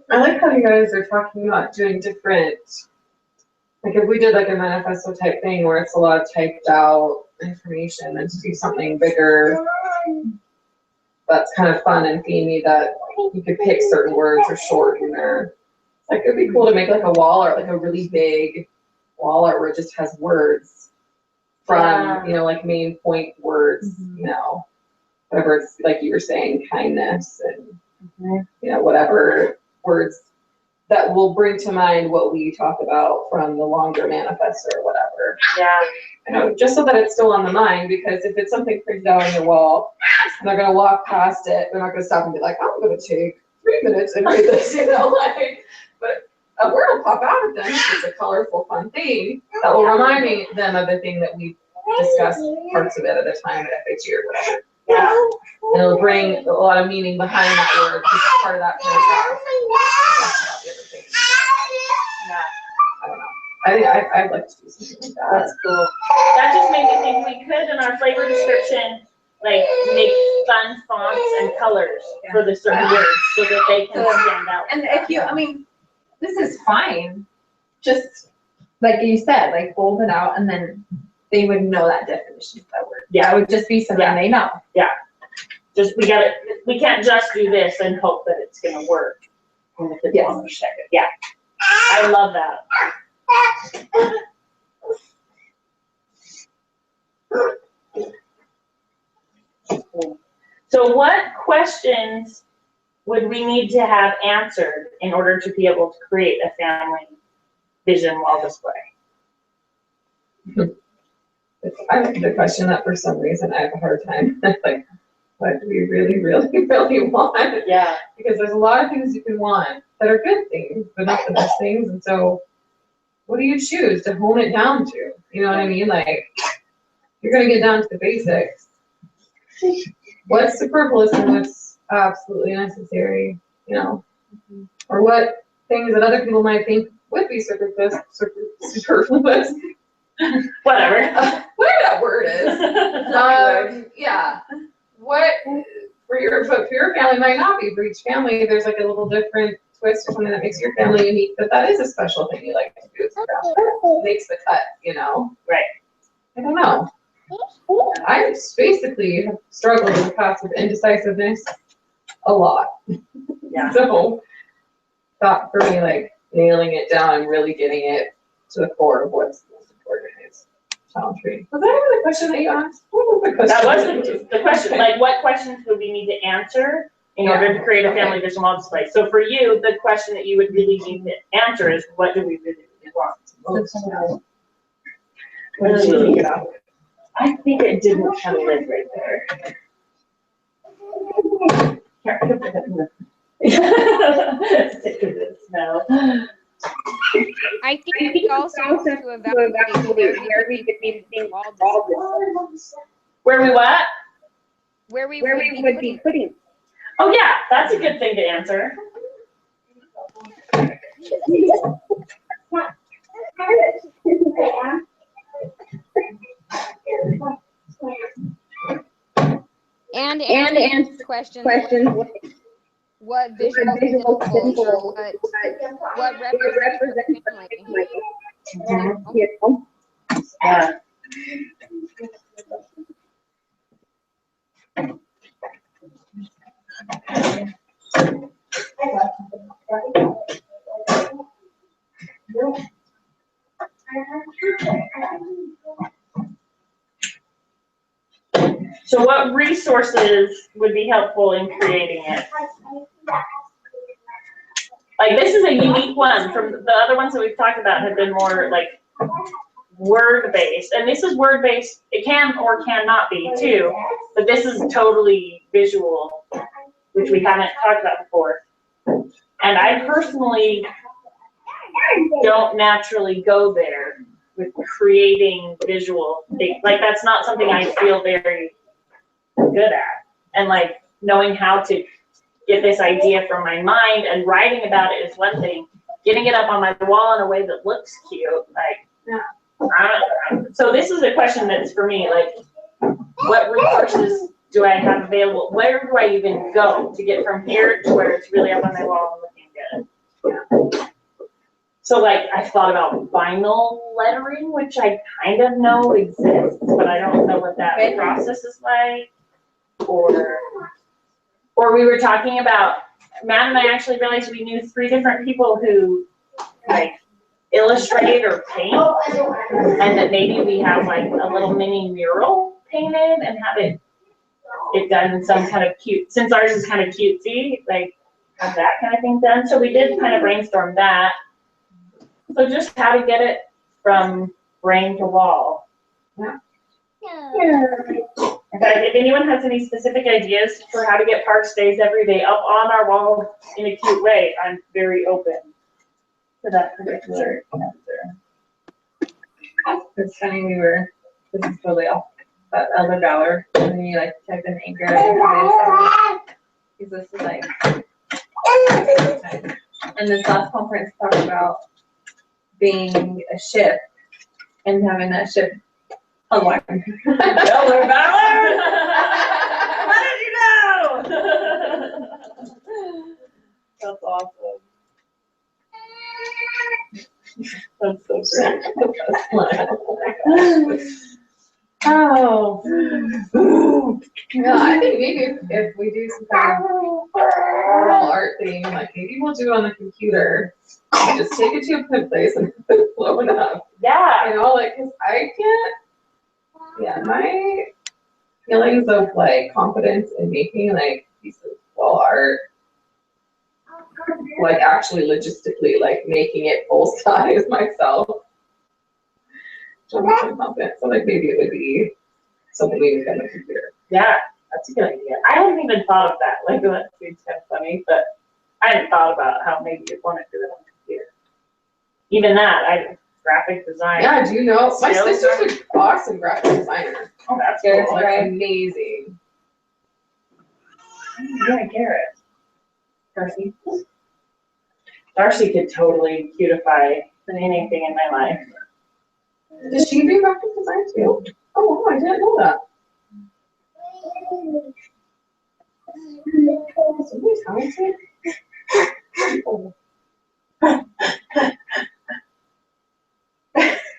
I like how you guys are talking about doing different, like if we did like a manifesto type thing where it's a lot of typed out information, and to do something bigger that's kind of fun and themey, that you could pick certain words or shorten, or like it'd be cool to make like a wall art, like a really big wall art where it just has words from, like main point words, whatever it's like you were saying, kindness and whatever words that will bring to mind what we talk about from the longer manifesto or whatever. Yeah. Just so that it's still on the mind, because if it's something printed out on your wall and they're gonna walk past it, they're not gonna stop and be like, I'm gonna take 3 minutes and read this, but a word will pop out of them. It's a colorful, fun thing that will remind them of the thing that we discussed parts of it at a time at FHE or whatever. Yeah. And it'll bring a lot of meaning behind that word, because it's part of that paragraph. I'd like to do something like that. That's cool. That just made me think we could, in our flavor description, like make fun fonts and colors for the certain words so that they can stand out. And if you, I mean, this is fine. Just like you said, like bold it out and then they would know that definition of that word. Yeah. That would just be something they know. Just, we can't just do this and hope that it's gonna work. And if it Yes. won't, check it. Yeah. I love that. So what questions would we need to have answered in order to be able to create a family vision wall display? I like the question that for some reason I have a hard time. Like, what do we really, really, really want? Yeah. Because there's a lot of things you can want that are good things, but not the best things. And so, what do you choose to hone it down to? You know what I mean? Like, you're gonna get down to the basics. What's superfluous and what's absolutely necessary? You know, or what things that other people might think would be superfluous. Whatever. Whatever that word is. Yeah. What for your family might not be. For each family, there's like a little different twist or something that makes your family unique. But that is a special thing you like to do. It makes the cut, you know. Right. I don't know. I basically have struggled in the past with indecisiveness a lot. Yeah. So that for me, like nailing it down and really getting it to the core of what's most important is challenging. Was that even the question that you asked? What was the question? That was the question. Like, what questions would we need to answer in order to create a family vision wall display? So for you, the question that you would really need to answer is, what do we really want? What did you think about? I think it didn't have a lid right there. Here, I can put it in the. Stick to this now. I think we also have to evaluate where we could be putting all this. Where we what? Where we would be putting. Oh yeah, that's a good thing to answer. And questions. What visual symbols, what represents family? You know? Yeah. So what resources would be helpful in creating it? Like, this is a unique one. From the other ones that we've talked about have been more like word-based, and this is word-based. It can or cannot be too, but this is totally visual, which we haven't talked about before. And I personally don't naturally go there with creating visual things. Like, that's not something I feel very good at. And like knowing how to get this idea from my mind and writing about it is one thing. Getting it up on my wall in a way that looks cute, like, so this is a question that's for me, like, what resources do I have available? Where do I even go to get from here to where it's really up on my wall and looking good? So like, I've thought about vinyl lettering, which I kind of know exists, but I don't know what that process is like. Or we were talking about, Matt and I actually realized we knew 3 different people who like illustrate or paint, and that maybe we have like a little mini mural painted and have it done in some kind of cute, since ours is kind of cutesy, like have that kind of thing done. So we did kind of brainstorm that. So just how to get it from brain to wall. Yeah. If anyone has any specific ideas for how to get park stays every day up on our wall in a cute way, I'm very open to that particular answer. It's funny, this is totally off, but Elder Valor, when you like type in anger, because this is like, and this last conference talked about being a ship and having that ship unlock. Valor, Valor! How did you know? That's awesome. That's so great. Oh. Yeah, I think maybe if we do some kind of oral art thing, like maybe we'll do it on the computer. Just take it to a good place and blow it up. Yeah. You know, like, 'cause I can't, yeah, my feelings of like confidence in making like pieces of wall art, like actually logistically, like making it full size myself. I'm not so confident, so like maybe it would be something we would on the computer. Yeah, that's a good idea. I hadn't even thought of that. Like, that seems kind of funny, but I hadn't thought about how maybe you'd want to do it on the computer. Even that, graphic design. Yeah, do you know, my Skills sister's an awesome graphic designer. Oh, that's Garrett's cool. Like right. amazing. Yeah, Garrett. Darcy. Darcy could totally cutify anything in my life. Does she do graphic design too? Oh, wow, I didn't know that. Somebody's talented.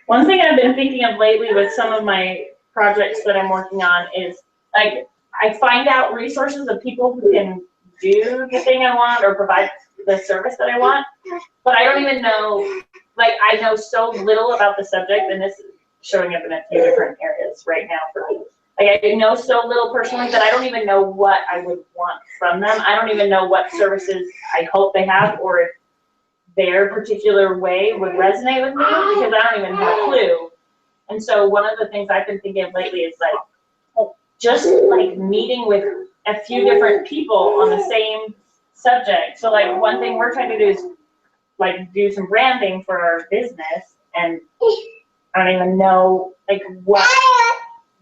One thing I've been thinking of lately with some of my projects that I'm working on is, like, I find out resources of people who can do the thing I want or provide the service that I want, but I don't even know, like, I know so little about the subject, and this is showing up in a few different areas right now for me. Like, I know so little personally that I don't even know what I would want from them. I don't even know what services I hope they have, or if their particular way would resonate with me, because I don't even have a clue. And so one of the things I've been thinking of lately is like, just like meeting with a few different people on the same subject. So like one thing we're trying to do is like do some branding for our business, and I don't even know like what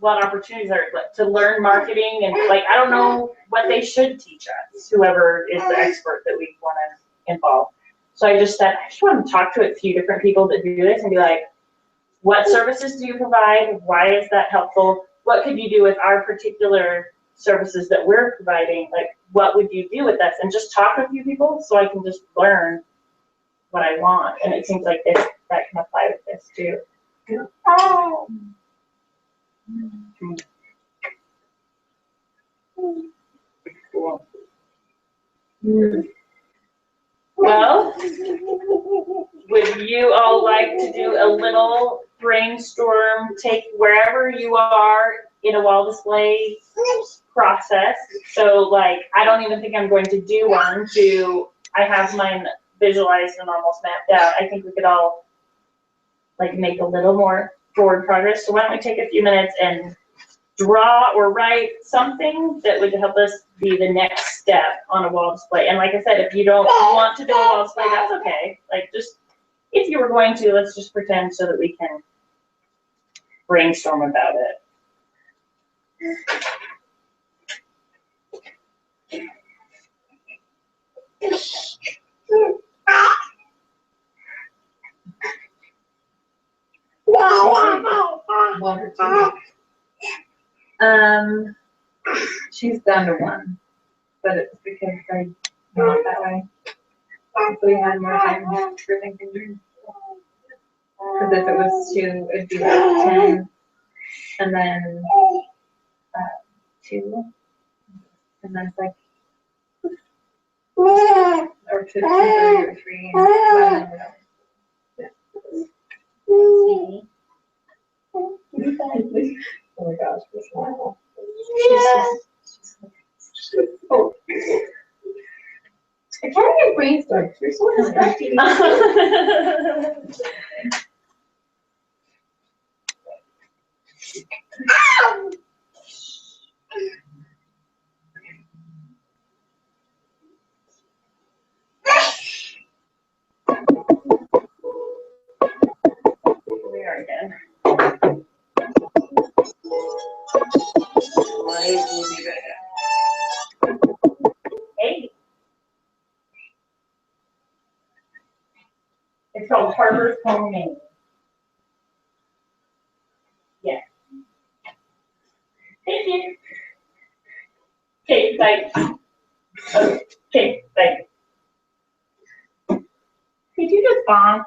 opportunities are like, to learn marketing, and like I don't know what they should teach us, whoever is the expert that we want to involve. So I just said, I just want to talk to a few different people that do this and be like, what services do you provide? Why is that helpful? What could you do with our particular services that we're providing? Like, what would you do with us? And just talk to a few people so I can just learn what I want. And it seems like that can apply with this too. Oh. Cool. Well, would you all like to do a little brainstorm, take wherever you are in a wall display process? So like, I don't even think I'm going to do one I have mine visualized and almost mapped out. I think we could all like make a little more forward progress. So why don't we take a few minutes and draw or write something that would help us be the next step on a wall display. And like I said, if you don't want to do a wall display, that's okay. Like just, if you were going to, let's just pretend so that we can brainstorm about it. One or two. She's down to one, but it's because I want that way. If we had more time for thinking through. Because if it was two, it'd be like 10, and then 2, and then it's like, or 2, 2, or 3, and then Oh my gosh, this smile. I can't even brainstorm. You're so distracting. We are again. Hey. If It's called Harper's Homemade. Yeah. Thank you. Okay, bye. Okay, bye. Did you just bonk?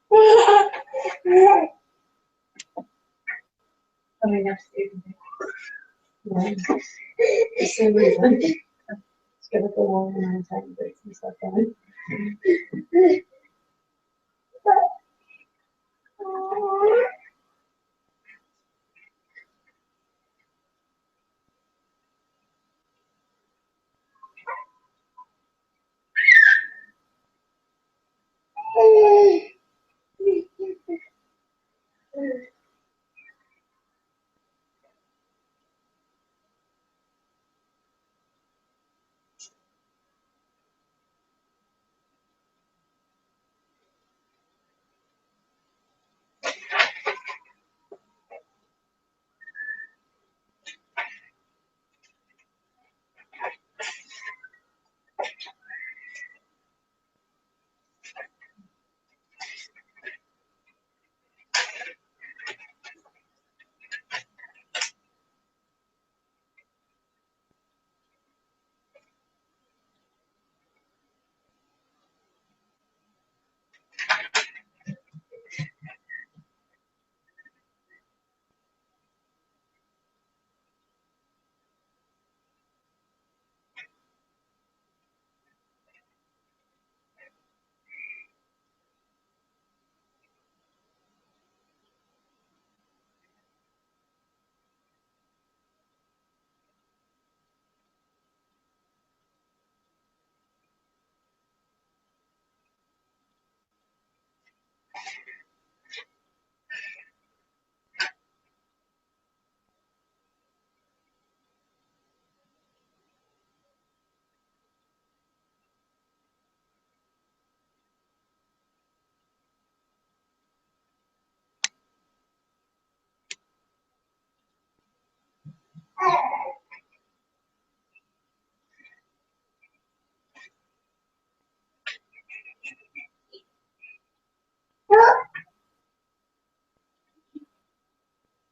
Oh, my gosh, Yeah. The same reason. Just give it the long amount of time to break some stuff down.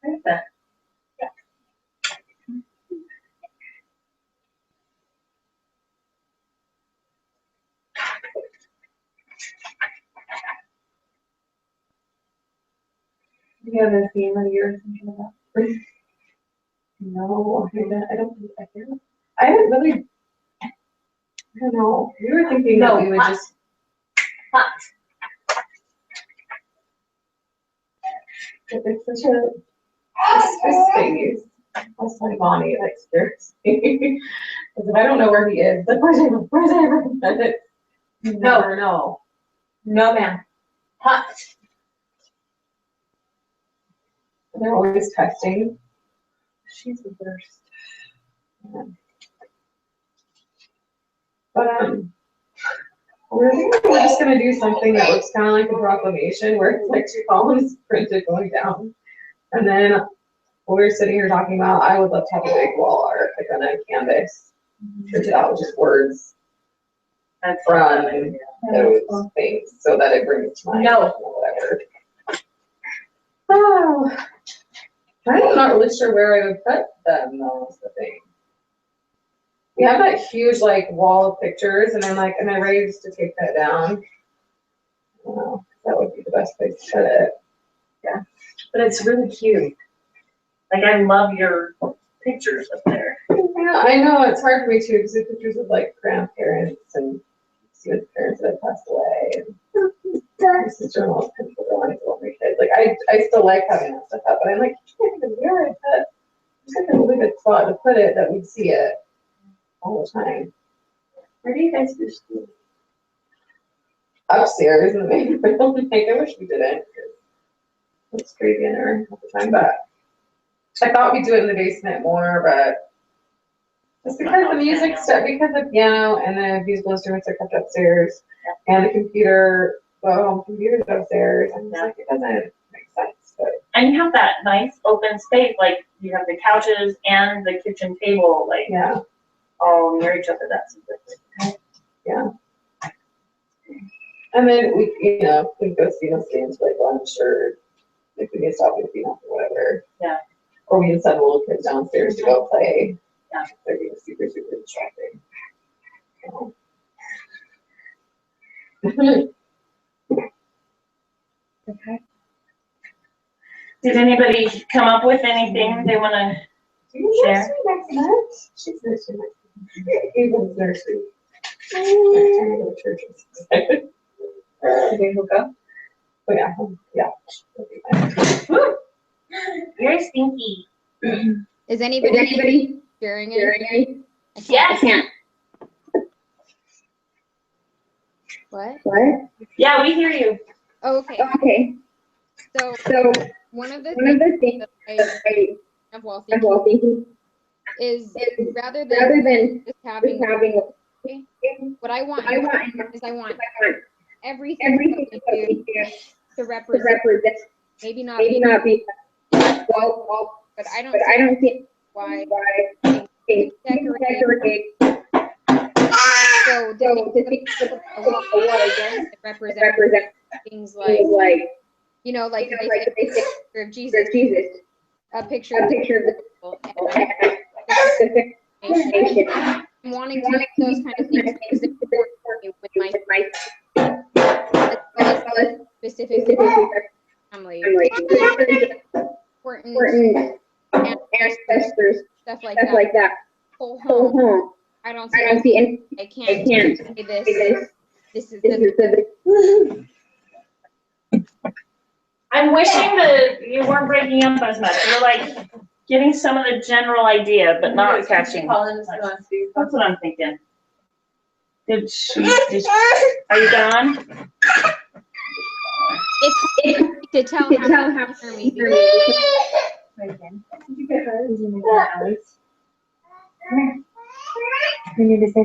Where's that? do you have a theme of yours thinking about? No, I haven't really, I don't know. We were thinking that we would hot. just, Hot. it's such a space. That's why Bonnie like scares me. Because if I don't know where he is, like, where's everyone? No. No. No, ma'am. Hot. They're always testing. She's the worst. But we're thinking we're just gonna do something that looks kind of like a proclamation, where it's like 2 columns printed going down. And then when we were sitting here talking about, I would love to have a big wall art, like on a canvas, printed out with just words and from and those things, so that it brings to mind. No. Whatever. Oh, I'm not really sure where I would put them, though, is the thing. We have that huge like wall of pictures, and I'm like, am I ready just to take that down? I don't know, that would be the best place to put it. But it's really cute. Like, I love your pictures up there. Yeah, I know, it's hard for me too, because the pictures of like grandparents and see his parents that had passed away. And my sister-in-law's kind of wanting to love my kids. Like, I still like having that stuff up, but I'm like, I can't even hear it. But it's like a really good spot to put it that we'd see it all the time. Where do you guys do school? Upstairs in the main room. Like, I wish we didn't. It's crazy in there all the time, but I thought we'd do it in the basement more, but just because the music stuff, because the piano and the musical instruments are kept upstairs, and the computer, the home computer's upstairs, and it's like, it doesn't make sense. But And you have that nice open space, like you have the couches and the kitchen table, like yeah, all near each other. That's good. yeah. And then we, you know, we go see those games like lunch, or if we can stop with or whatever. Yeah. Or we can send little kids downstairs to go play. Yeah. They're being super, super distracting. Okay. Did anybody come up with anything they want to share? Next month. She's nursery next month. Even's nursery. Next time I go to church, I'm excited. Okay, we'll go. Oh, yeah, yeah. That'll be fine. Very stinky. Is anybody hearing it? Yes. What? Yeah, we hear you. Oh, okay. Okay. So one of the things that I have while thinking is rather than just having what I want is I want everything that we do to represent, maybe not be well, but I don't see why things decorate. So to a wall that represent things like, you know, like the basic picture of Jesus, a picture of the Bible, and information. I'm wanting to use those kind of things because it's important for me with my as well as specific family. Important ancestors, stuff like that. Whole home. I don't see any. I can't say this. This is the. I'm wishing that you weren't breaking up as much. You're like getting some of the general idea, but not catching. That's what I'm thinking. Are you done? It's to tell how for me.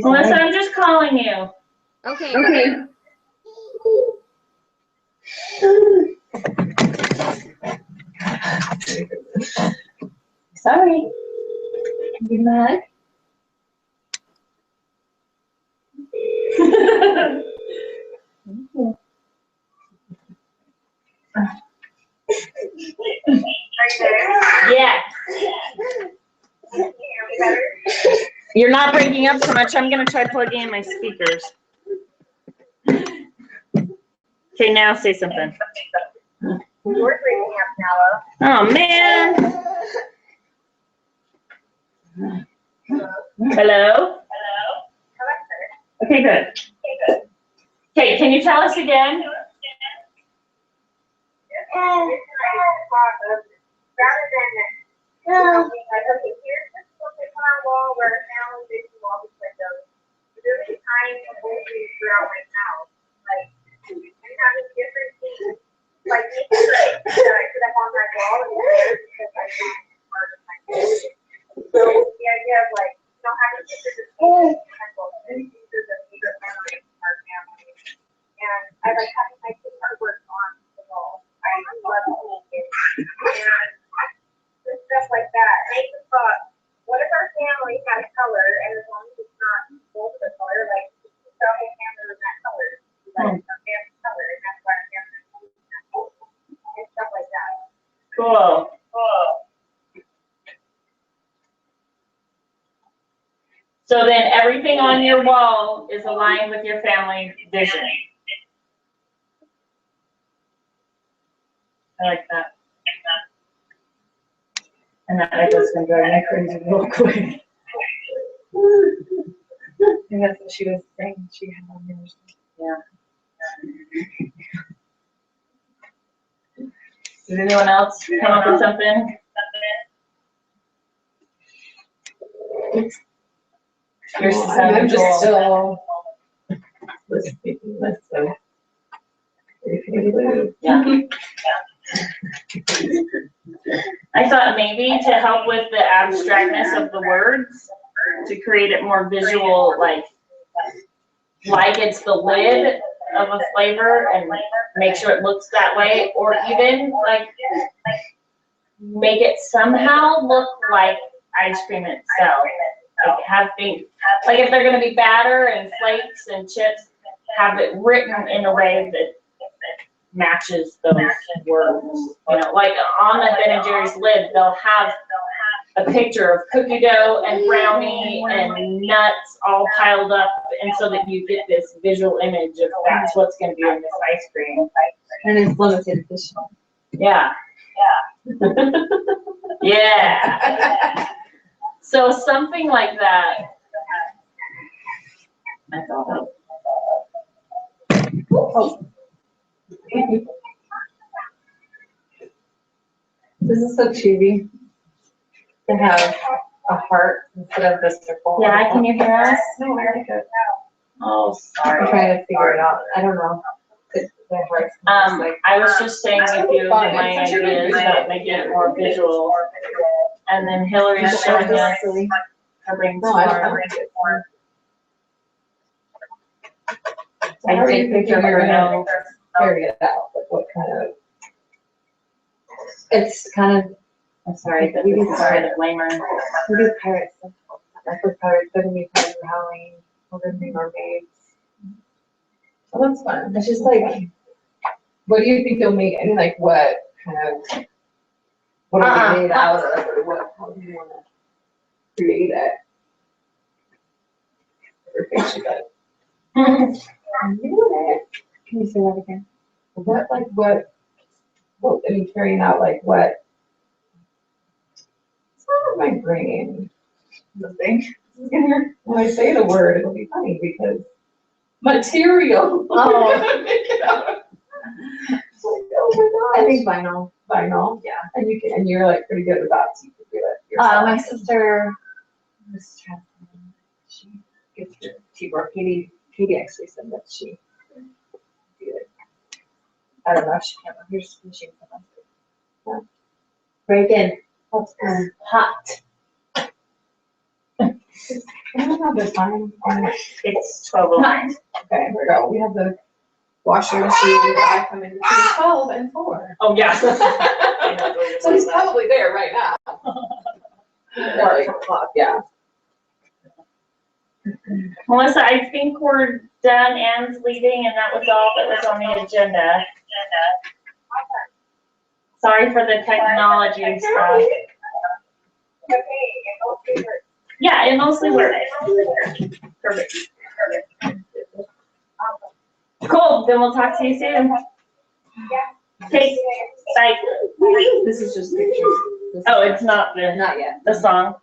Melissa, I'm just calling you. Okay. Sorry. Give him a hug. Yeah. You're not breaking up so much. I'm gonna try plugging in my speakers. Okay, now say something. You're breaking up now. Oh man. Hello? Okay, good. Okay, can you tell us again? Rather than like, okay, here's this book on our wall where family vision wall with windows. Really trying to hold you throughout my house. Like, and having different things. Like, making like that I put up on my wall and because I think it's part of my family. So the idea of like, you know, having pictures of people, pictures of favorite memories of our family. And I like having my kids' artwork on the wall. I love seeing it. And just stuff like that. And I just thought, what if our family had color, and as long as it's not multiple color, like the whole family was that color, like our family color, and that's why our family is that color, and stuff like that. Cool. So then everything on your wall is aligned with your family vision. I like that. And that echo's gonna drive me crazy real quick. think that's what she was saying. She had on yours. Did anyone else come up with something? Yours is I'm just unusual. still making lists of. Yeah. I thought maybe to help with the abstractness of the words, to create it more visual, like it's the lid of a flavor and make sure it looks that way, or even like make it somehow look like ice cream itself. Like have things, like if they're gonna be batter and flakes and chips, have it written in a way that matches those words. You know, like on the Ben and Jerry's lid, they'll have a picture of cookie dough and brownie and nuts all piled up, and so that you get this visual image of that's what's gonna be in this ice cream. And it's limited edition. Yeah. Yeah. So something like that. I thought. This is so cheesy to have a heart instead of the circle. Yeah, can you hear us? No, I like it. Oh, I'm sorry. trying to figure it out. I don't know. The heart's like, I was just saying a few of my ideas about making it more visual. And then Hillary's showing us her brain no, I tomorrow. like it. I did picture her nose. Carry it out, like what kind of. It's kind of, I'm sorry, but this is kind of lamer. we do pirates. That's for pirates. They're gonna be pirates for Halloween. We're gonna be mermaids. Oh, that's fun. It's just like, What do you think you'll make? I mean, like what kind of? What are we made out of, or what? How do you want to create it? Or think she does. I'm doing it. Can you say that again? What, like, what? Well, I mean, carrying out like what? It's not my brain. The thing. When I say the word, it'll be funny because material. Oh. Make it out. It's like, oh my I gosh. think vinyl. Vinyl. Yeah. And you can, and you're like pretty good with that, so you can do it yourself. My sister was trying. She gets her keyboard. Katie actually said that she did it. I don't know if she can. Here's the machine. Reagan, what's hot? I don't have the time on it. It's 12:09. Okay, here we go. We have the washing machine that I come in between 12 and 4. Oh, yeah. So he's probably there right now. Or 4 o'clock, yeah. Melissa, I think we're done. Anne's leaving, and that was all that was on the agenda. Sorry for the technology stuff. Yeah, it mostly works. Perfect. Cool, then we'll talk to you soon. Okay, bye. This is just pictures. Oh, it's not Not yet. the song.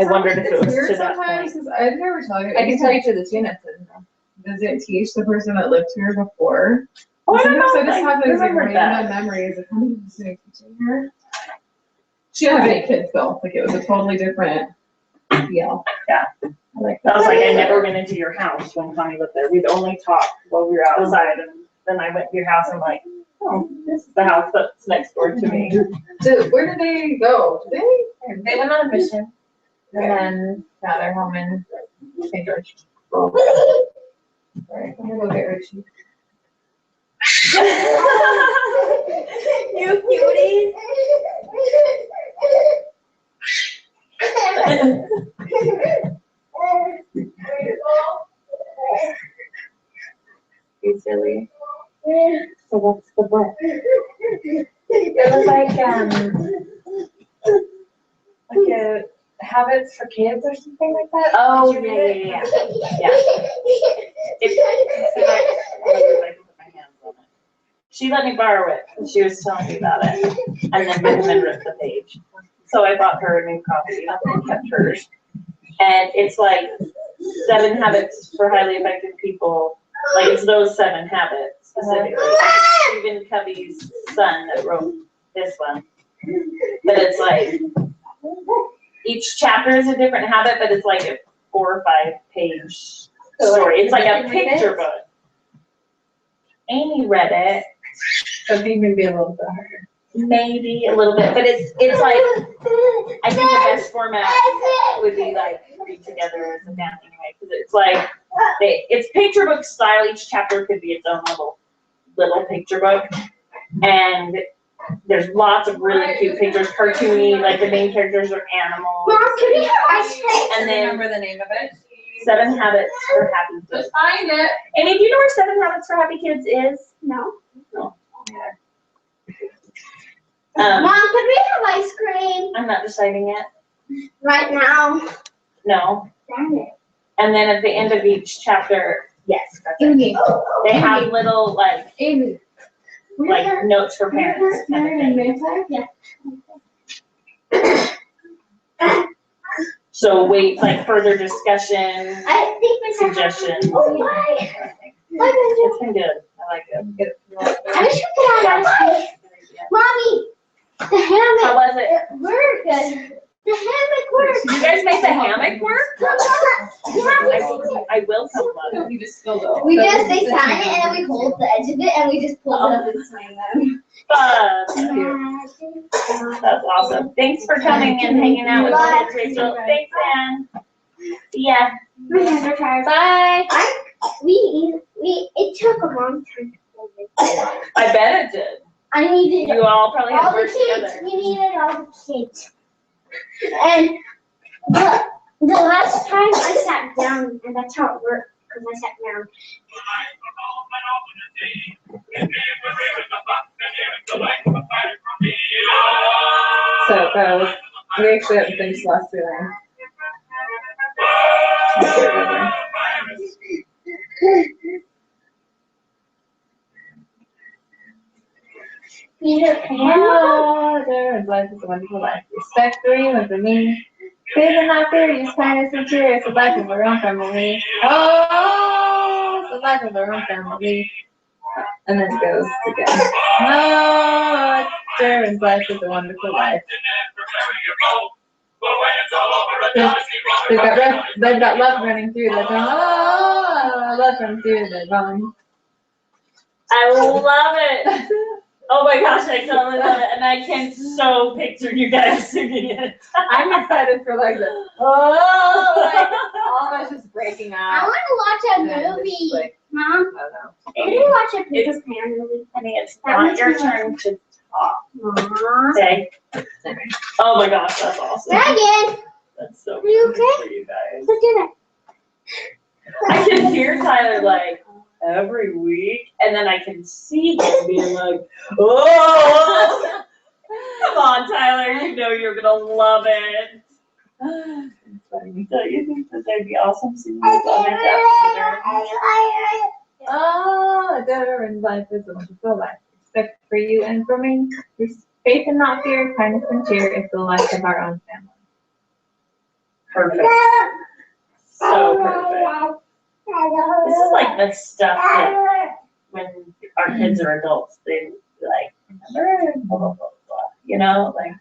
I wondered if it was It's weird to that sometimes, point. 'cause I'd never tell you. I can tell you to the tune it's in. Does it teach the person that lived here before? Oh, I don't Sometimes know I just if have I those like remembered random that. memories of how was teaching her. She didn't have any kids though, like it was a totally different deal. Yeah. Like I was like, I never went into your house when Connie lived there. We'd only talk while we were outside, and then I went to your house and I'm like, oh, this is the house that's next door to me. Where did they go? Did they? They went on a mission, and then now they're home in St. George. Alright, I'm gonna go get Richie. You cutie. You silly. So what's the book? It was like a habits for kids or something like that. Oh, Did you yeah, read it? yeah. She let me borrow it, and she was telling me about it, and then Benjamin ripped the page. So I bought her a new copy and kept hers. And it's like 7 habits for highly effective people. Like it's those 7 habits specifically. Stephen Covey's son that wrote this one. But it's like each chapter is a different habit, but it's like a 4 or 5 page story. It's like a picture book. Amy read it. So I think maybe a little bit harder. Maybe a little bit, but it's like, I think the best format would be like read together as a family anyway, because it's like, it's picture book style. Each chapter could be its own little picture book, and there's lots of really cute pictures, cartoony, like the main characters are animals. Mom, can we have ice cream? And then Remember the name of it? 7 habits for happy kids. Find it. Amy, do you know where 7 habits for happy kids is? No. No. Mom, can we have ice cream? I'm not deciding yet. Right now. No. Darn it. And then at the end of each chapter, yes, that's it. Amy. They have little Amy. like notes for parents kind of thing. Yeah. So wait, like further discussion, I think we suggestions. Oh my. It's been good. I like it. I wish we could have ice cream. Mommy, the How hammock was it? worked. The hammock worked. You guys make the hammock work? Come on. Yeah, I will come look. You just spilled it. we just they sign it and then we hold the edge of it and we just pull it up and sign them. Fun. That's awesome. Thanks for coming and hanging out with us, Rachel. Thanks, Ann. Yeah. My hands are tired. Bye. It took a long time to pull it. I bet it did. I needed You all probably had all to the work kids. together. We needed all the kids. And the last time I sat down, and that's how it worked, because I sat down. So it goes. We actually haven't finished the last 3 lines. Let's start over. Peter Pan. There and life is a wonderful life. Respect for you and for me. Faith and not fear, use kindness and cheer. It's the life of our own family. Oh, it's the life of our own family. And then it goes again. Oh, Darren's life is a wonderful life. They've got love running through their bones. Oh, love running through their bones. I love it. Oh my gosh, I totally love it. And I can so picture you guys singing it. I'm excited for like the like all of us just breaking I out. want to watch and a then movie. just, like, Mom, I don't know. can we watch a Peter Pan movie? Honey, it's not your turn to talk. Aww. Okay. Oh my gosh, that's awesome. Megan, That's so Are you cool okay? for you guys. let's do that. I can hear Tyler like every week, and then I can see him being like, oh, come on, Tyler, you know you're gonna love it. Don't you think that they'd be awesome singing this on their capture? Oh, Darren's life is a wonderful life. Respect for you and for me. Faith and not fear, kindness and cheer. It's the life of our own family. Perfect. So perfect. This is like the stuff that when our kids are adults, they like, remember, blah, blah, blah, blah. You know, like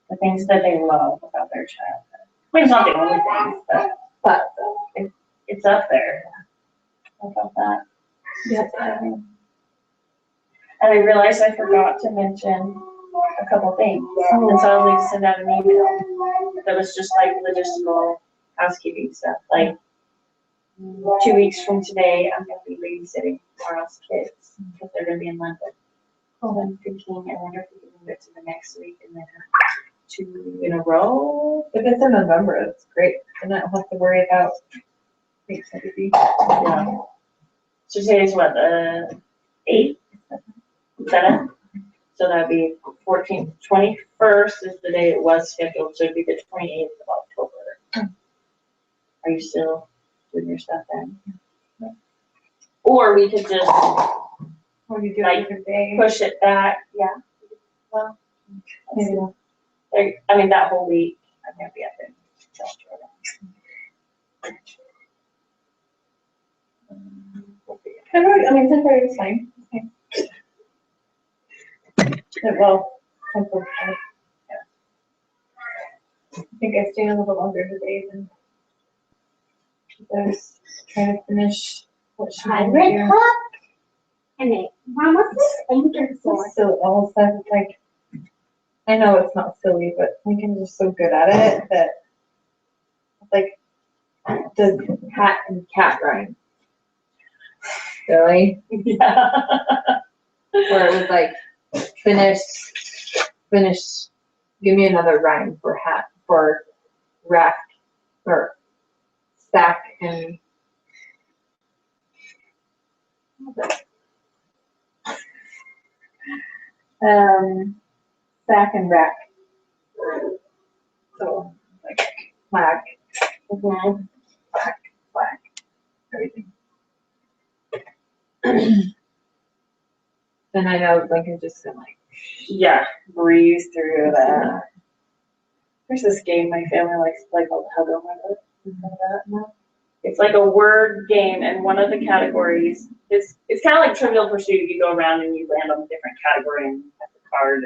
the things that they love about their childhood. I mean, it's not the only things, but it's up there. I felt that. Yep. And I realized I forgot to mention a couple things. And so I was going to send out an email that was just like logistical housekeeping stuff. Like 2 weeks from today, I'm going to be babysitting tomorrow's kids because they're going to be in London. So I'm thinking, I wonder if we can move it to the next week and then 2 in a row. If it's in November, it's great. And I don't have to worry about things like that. Yeah. So today's what, the 8th? 7th? So that'd be 14th. 21st is the day it was scheduled, so it'd be the 28th of October. Are you still doing your stuff then? Or we could just Or you do Like, it different day. push it back, yeah. Well, Maybe. I mean, that whole week, I'm gonna be up in South Florida. February, I mean, February is fine. Well, February, yeah. I think I stayed a little longer today than I was trying to finish what she I wanted read to do. up. And it, Mom, what's this anchor for? So all of a sudden, like, I know it's not silly, but Lincoln's just so good at it that, like, the hat and cat rhyme. Really? Yeah. Where it was like, finish, give me another rhyme for hat, for rack, or stack and. Stack and rack. So, like, flag, flag, everything. And I know Lincoln just been like, Yeah, breeze through that. There's this game my family likes to play called Hug 'em with It. Remember that? No? It's like a word game, and one of the categories is, it's kind of like Trivial Pursuit. You go around and you land on a different category and you have the card,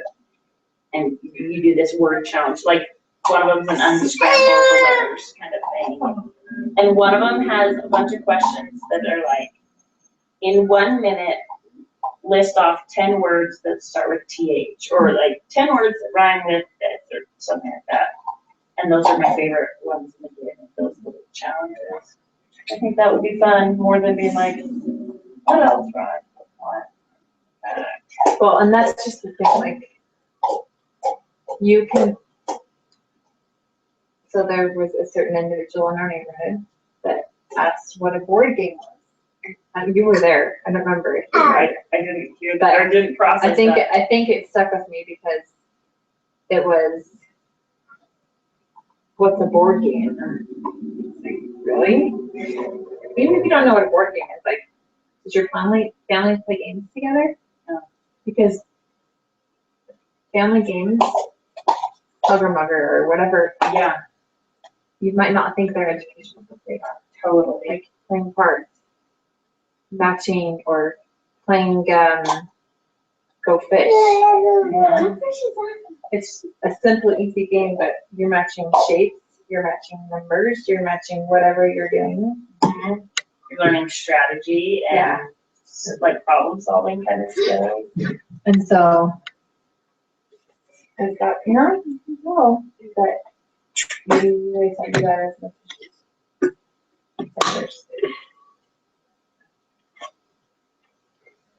and you do this word challenge. Like, one of them is an unscramble the letters kind of thing. And one of them has a bunch of questions that are like, in 1 minute, list off 10 words that start with TH, or like 10 words that rhyme with this, or something like that. And those are my favorite ones in the game, those little challenges. I think that would be fun, more than being like, what else rhymes with what? well, and that's just the thing, like, you can, so there was a certain individual in our neighborhood that asked what a board game was. And you were there, I don't remember if you were. I didn't hear that, or didn't process I think that. it stuck with me because it was, what's a board game? Like, really? Even if you don't know what a board game is, like, does your family play games together? No. Because family games, Hugger Mugger or whatever, Yeah, you might not think they're educational, but they are. totally. Like playing cards, matching, or playing Go Fish. Yeah. It's a simple, easy game, but you're matching shapes, you're matching numbers, you're matching whatever you're doing. Mhm. You're learning strategy and Yeah. like problem solving kind of skills. And so I thought, no, but you really can't do that as much as others.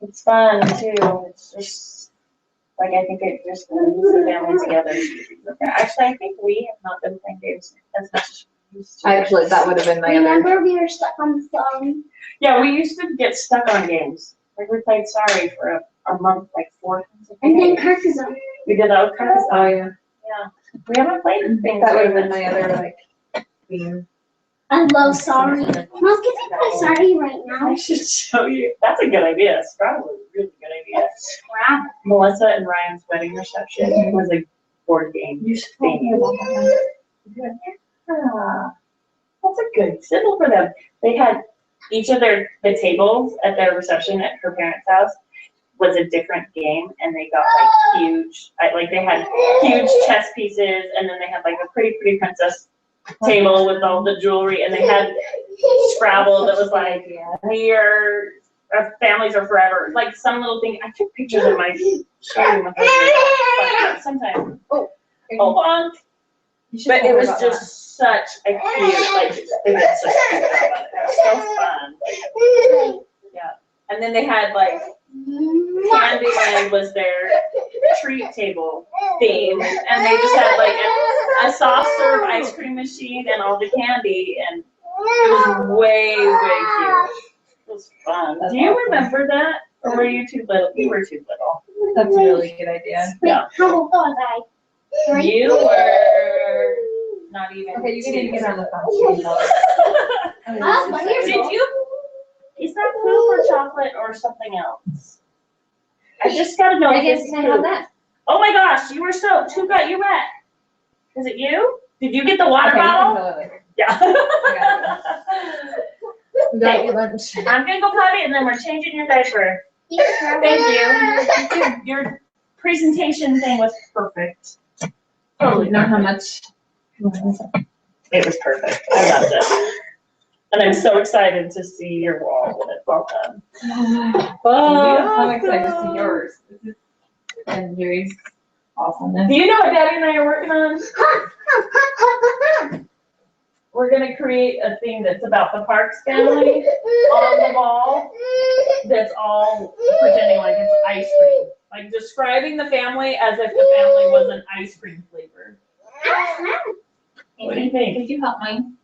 It's fun too. It's just like, I think it just brings the family together. Actually, I think we have not been playing games as much as we used to. Actually, that would have been my other. Remember we were stuck on the phone? Yeah, we used to get stuck on games. Like, we played Sorry for a month, like 4 times a And then day. Carcassonne. We did that with Carcassonne. Oh, yeah. Yeah. We haven't played things. That would have very been my much. other, like, theme. I love Sorry. Mom, can we play Sorry right I now? should show you. That's a good idea. Scrabble is a really good idea. Scrabble. Melissa and Ryan's wedding reception was a board game. You should thing. Yeah. That's a good symbol for them. They had each of the tables at their reception at her parents' house was a different game, and they got like huge, like they had huge chess pieces, and then they had like a pretty princess table with all the jewelry, and they had Scrabble that was like, our families are forever, like some little thing. I took pictures of my sometimes. Oh, hold on. But it was just such a cute, like, they did such a cute job on it. It was so fun. Yeah. And then they had like, Candyland was their treat table theme, and they just had like a soft serve ice cream machine and all the candy, and it was way cute. It was fun. That's Do you awesome. remember that? Or were you too little? You were too little. That's a really good idea. Yeah. How old was I? You were not even. Okay, you can get on the phone. Did you? Is that poop or chocolate or something else? I just gotta know if it's poop. Oh my gosh, you were soaked. Who got you wet? Is it you? Did you get the water bottle? Yeah. We got your lunch. I'm gonna go potty and then we're changing your diaper. Thank you. Your presentation thing was perfect. Totally. Know how much. It was perfect. I loved it. And I'm so excited to see your wall when it's all done. Oh, I'm excited to see yours. This is and Jerry's awesomeness. Do you know what Daddy and I are working on? We're gonna create a thing that's about the Parks family on the wall. That's all pretending like it's ice cream. Like describing the family as if the family was an ice cream flavor. What do you think? Could you help mine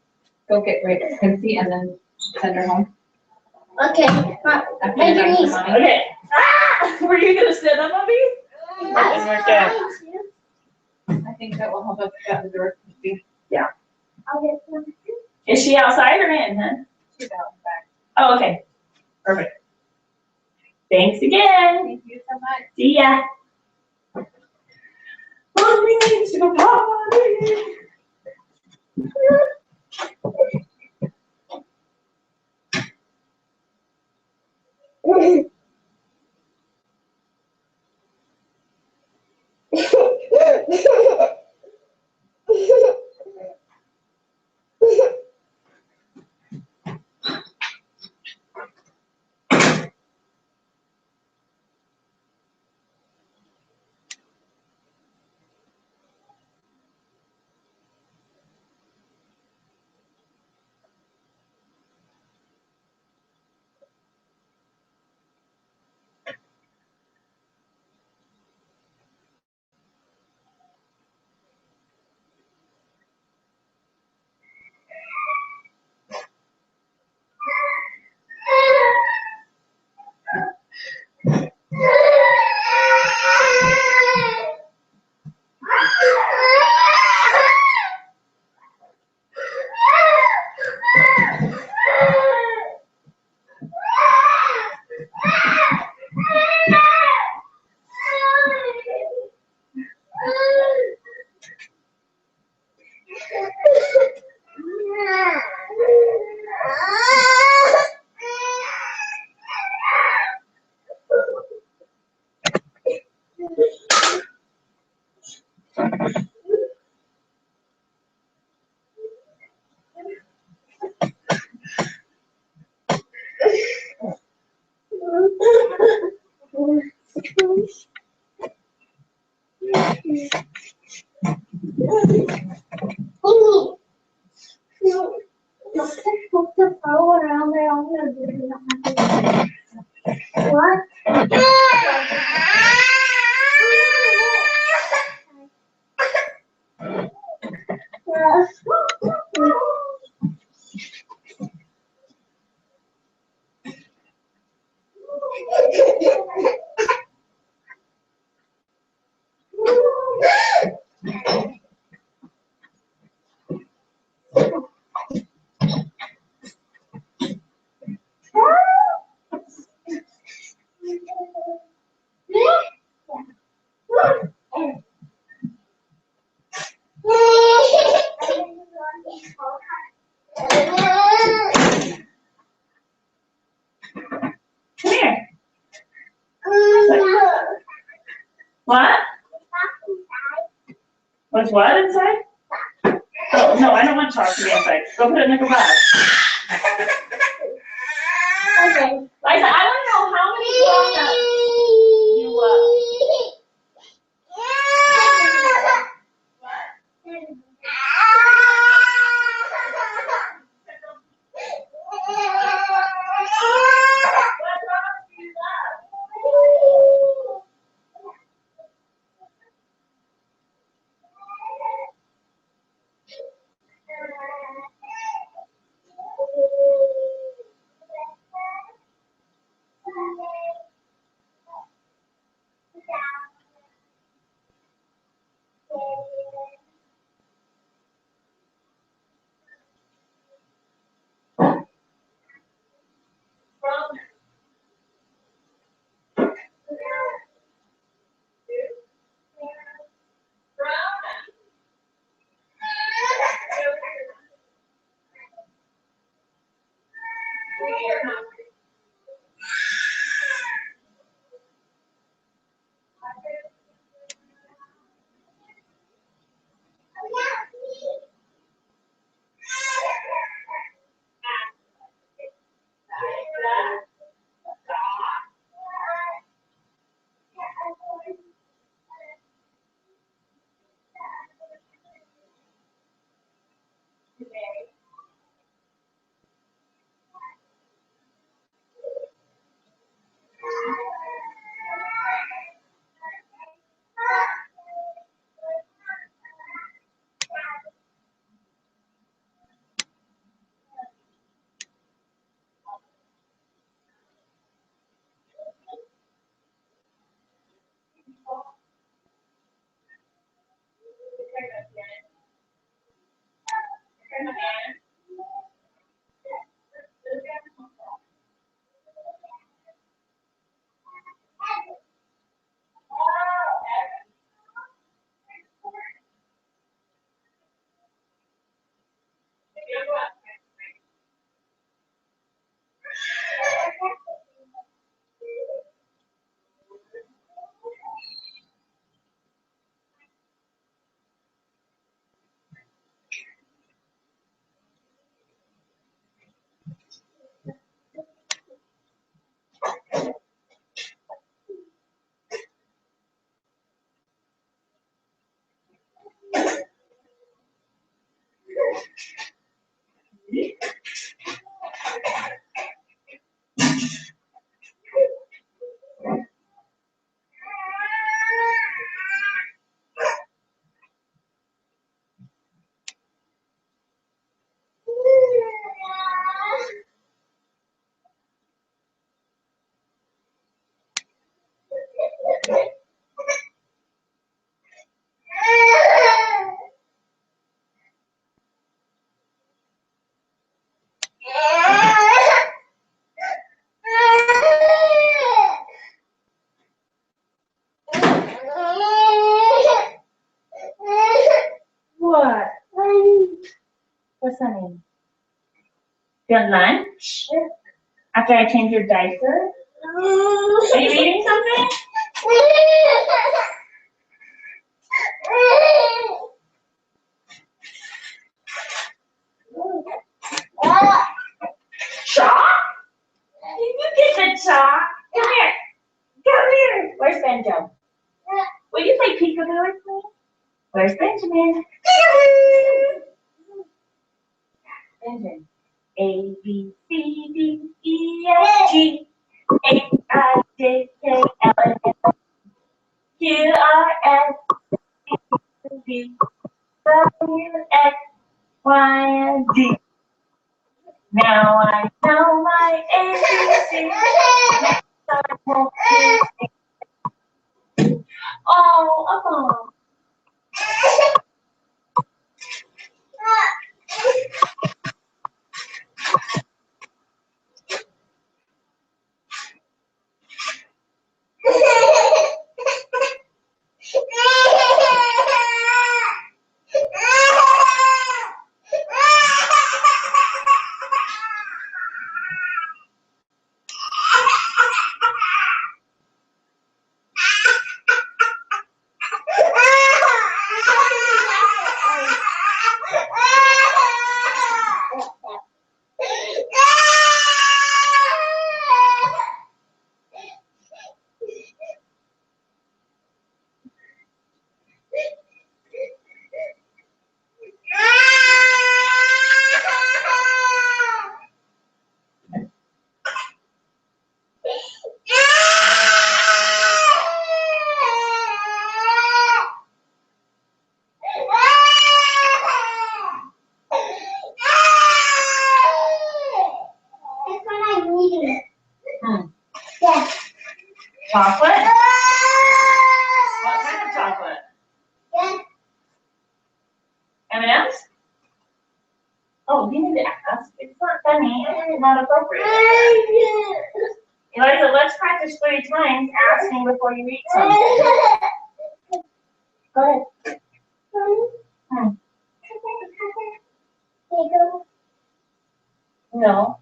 go get Quincy and then send her home? Okay. After Bend your you're done knees. with mine? Okay. Ah! Were you gonna sit on Bobby? That didn't work out. I think that will help us get the door. I'll get some. Is she outside or in, huh? She's out back. Oh, okay. Perfect. Thanks again. Thank you so much. See ya. Mommy needs to go potty. What? Come here. What? What's what inside? Oh, no, I don't want chalk to be inside. Go put it in the garage. Okay. Liza, I want to know how many grown-ups you What? What's that mean? Good lunch? After I change your diaper? Are you eating something? Chalk? You get the chalk. Come here. Come here. Where's Benjo? Will you play peekaboo with me? Where's Benjamin? Benjamin. A, B, C, D, E, F, G, H, I, J, K, L, M, N, Q, R, S, T, U, V, W, X, Y, and Z. Now I know my ABC. Next time we'll do. Oh, a ball. Chocolate? What kind of chocolate? M&M's? Oh, you need to ask. It's not funny. It's not appropriate. Eliza, let's practice 3 times asking before you eat something. Go ahead. No.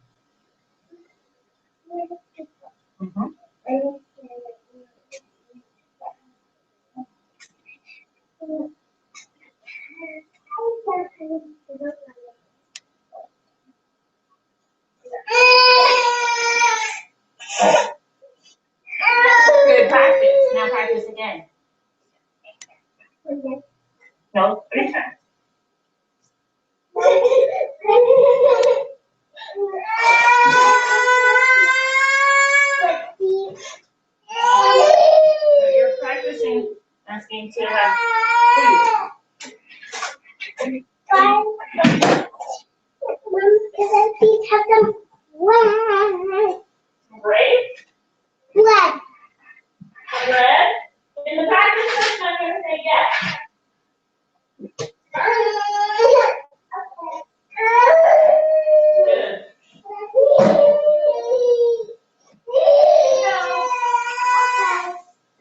Good practice. Now practice again. No, 3 times. So you're practicing asking to have food. Break. Bread. In the practice session, I'm going to say yes. Good.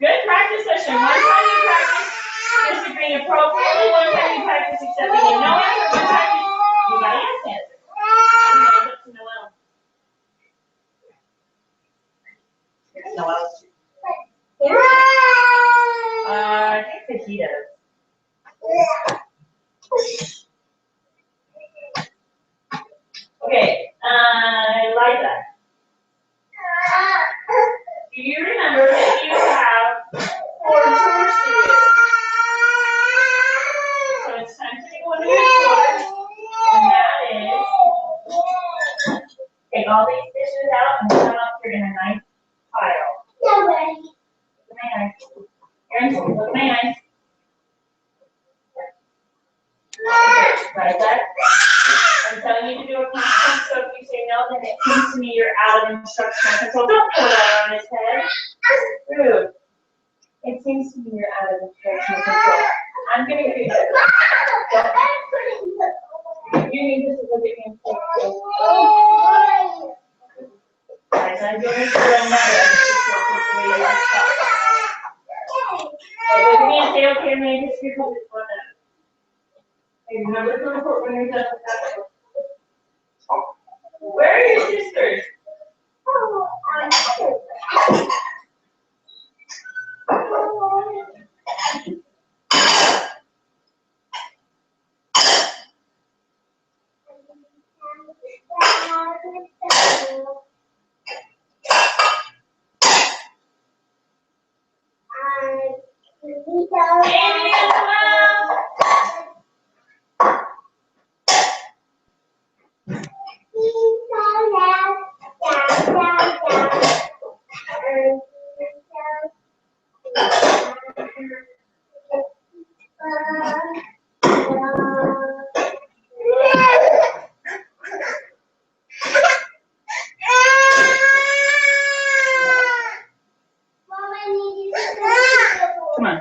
Good practice session. One time you practice disagreeing appropriately, one time you practice accepting a no answer, one time you got a yes answer. It's up to Noel. It's Noel. I think that he does. Okay, like that. Do you remember that you have 4 chores to do? So it's time to take one of your chores, and that is take all these dishes out and put them up here in a nice pile. Look at my eyes. Aaron, look at my eyes. Right, that? I'm telling you to do a constant, so if you say no, then it seems to me you're out of instructional control. Don't pull that on his head. Rude. It seems to me you're out of instructional control. I'm gonna give you this. You need to look at me and say, guys, I'm doing this for another. Look at me and say, okay, I'm gonna just give you this one. Hey, remember to report when you're done with that. Where are your sisters? Amy as well. Come on.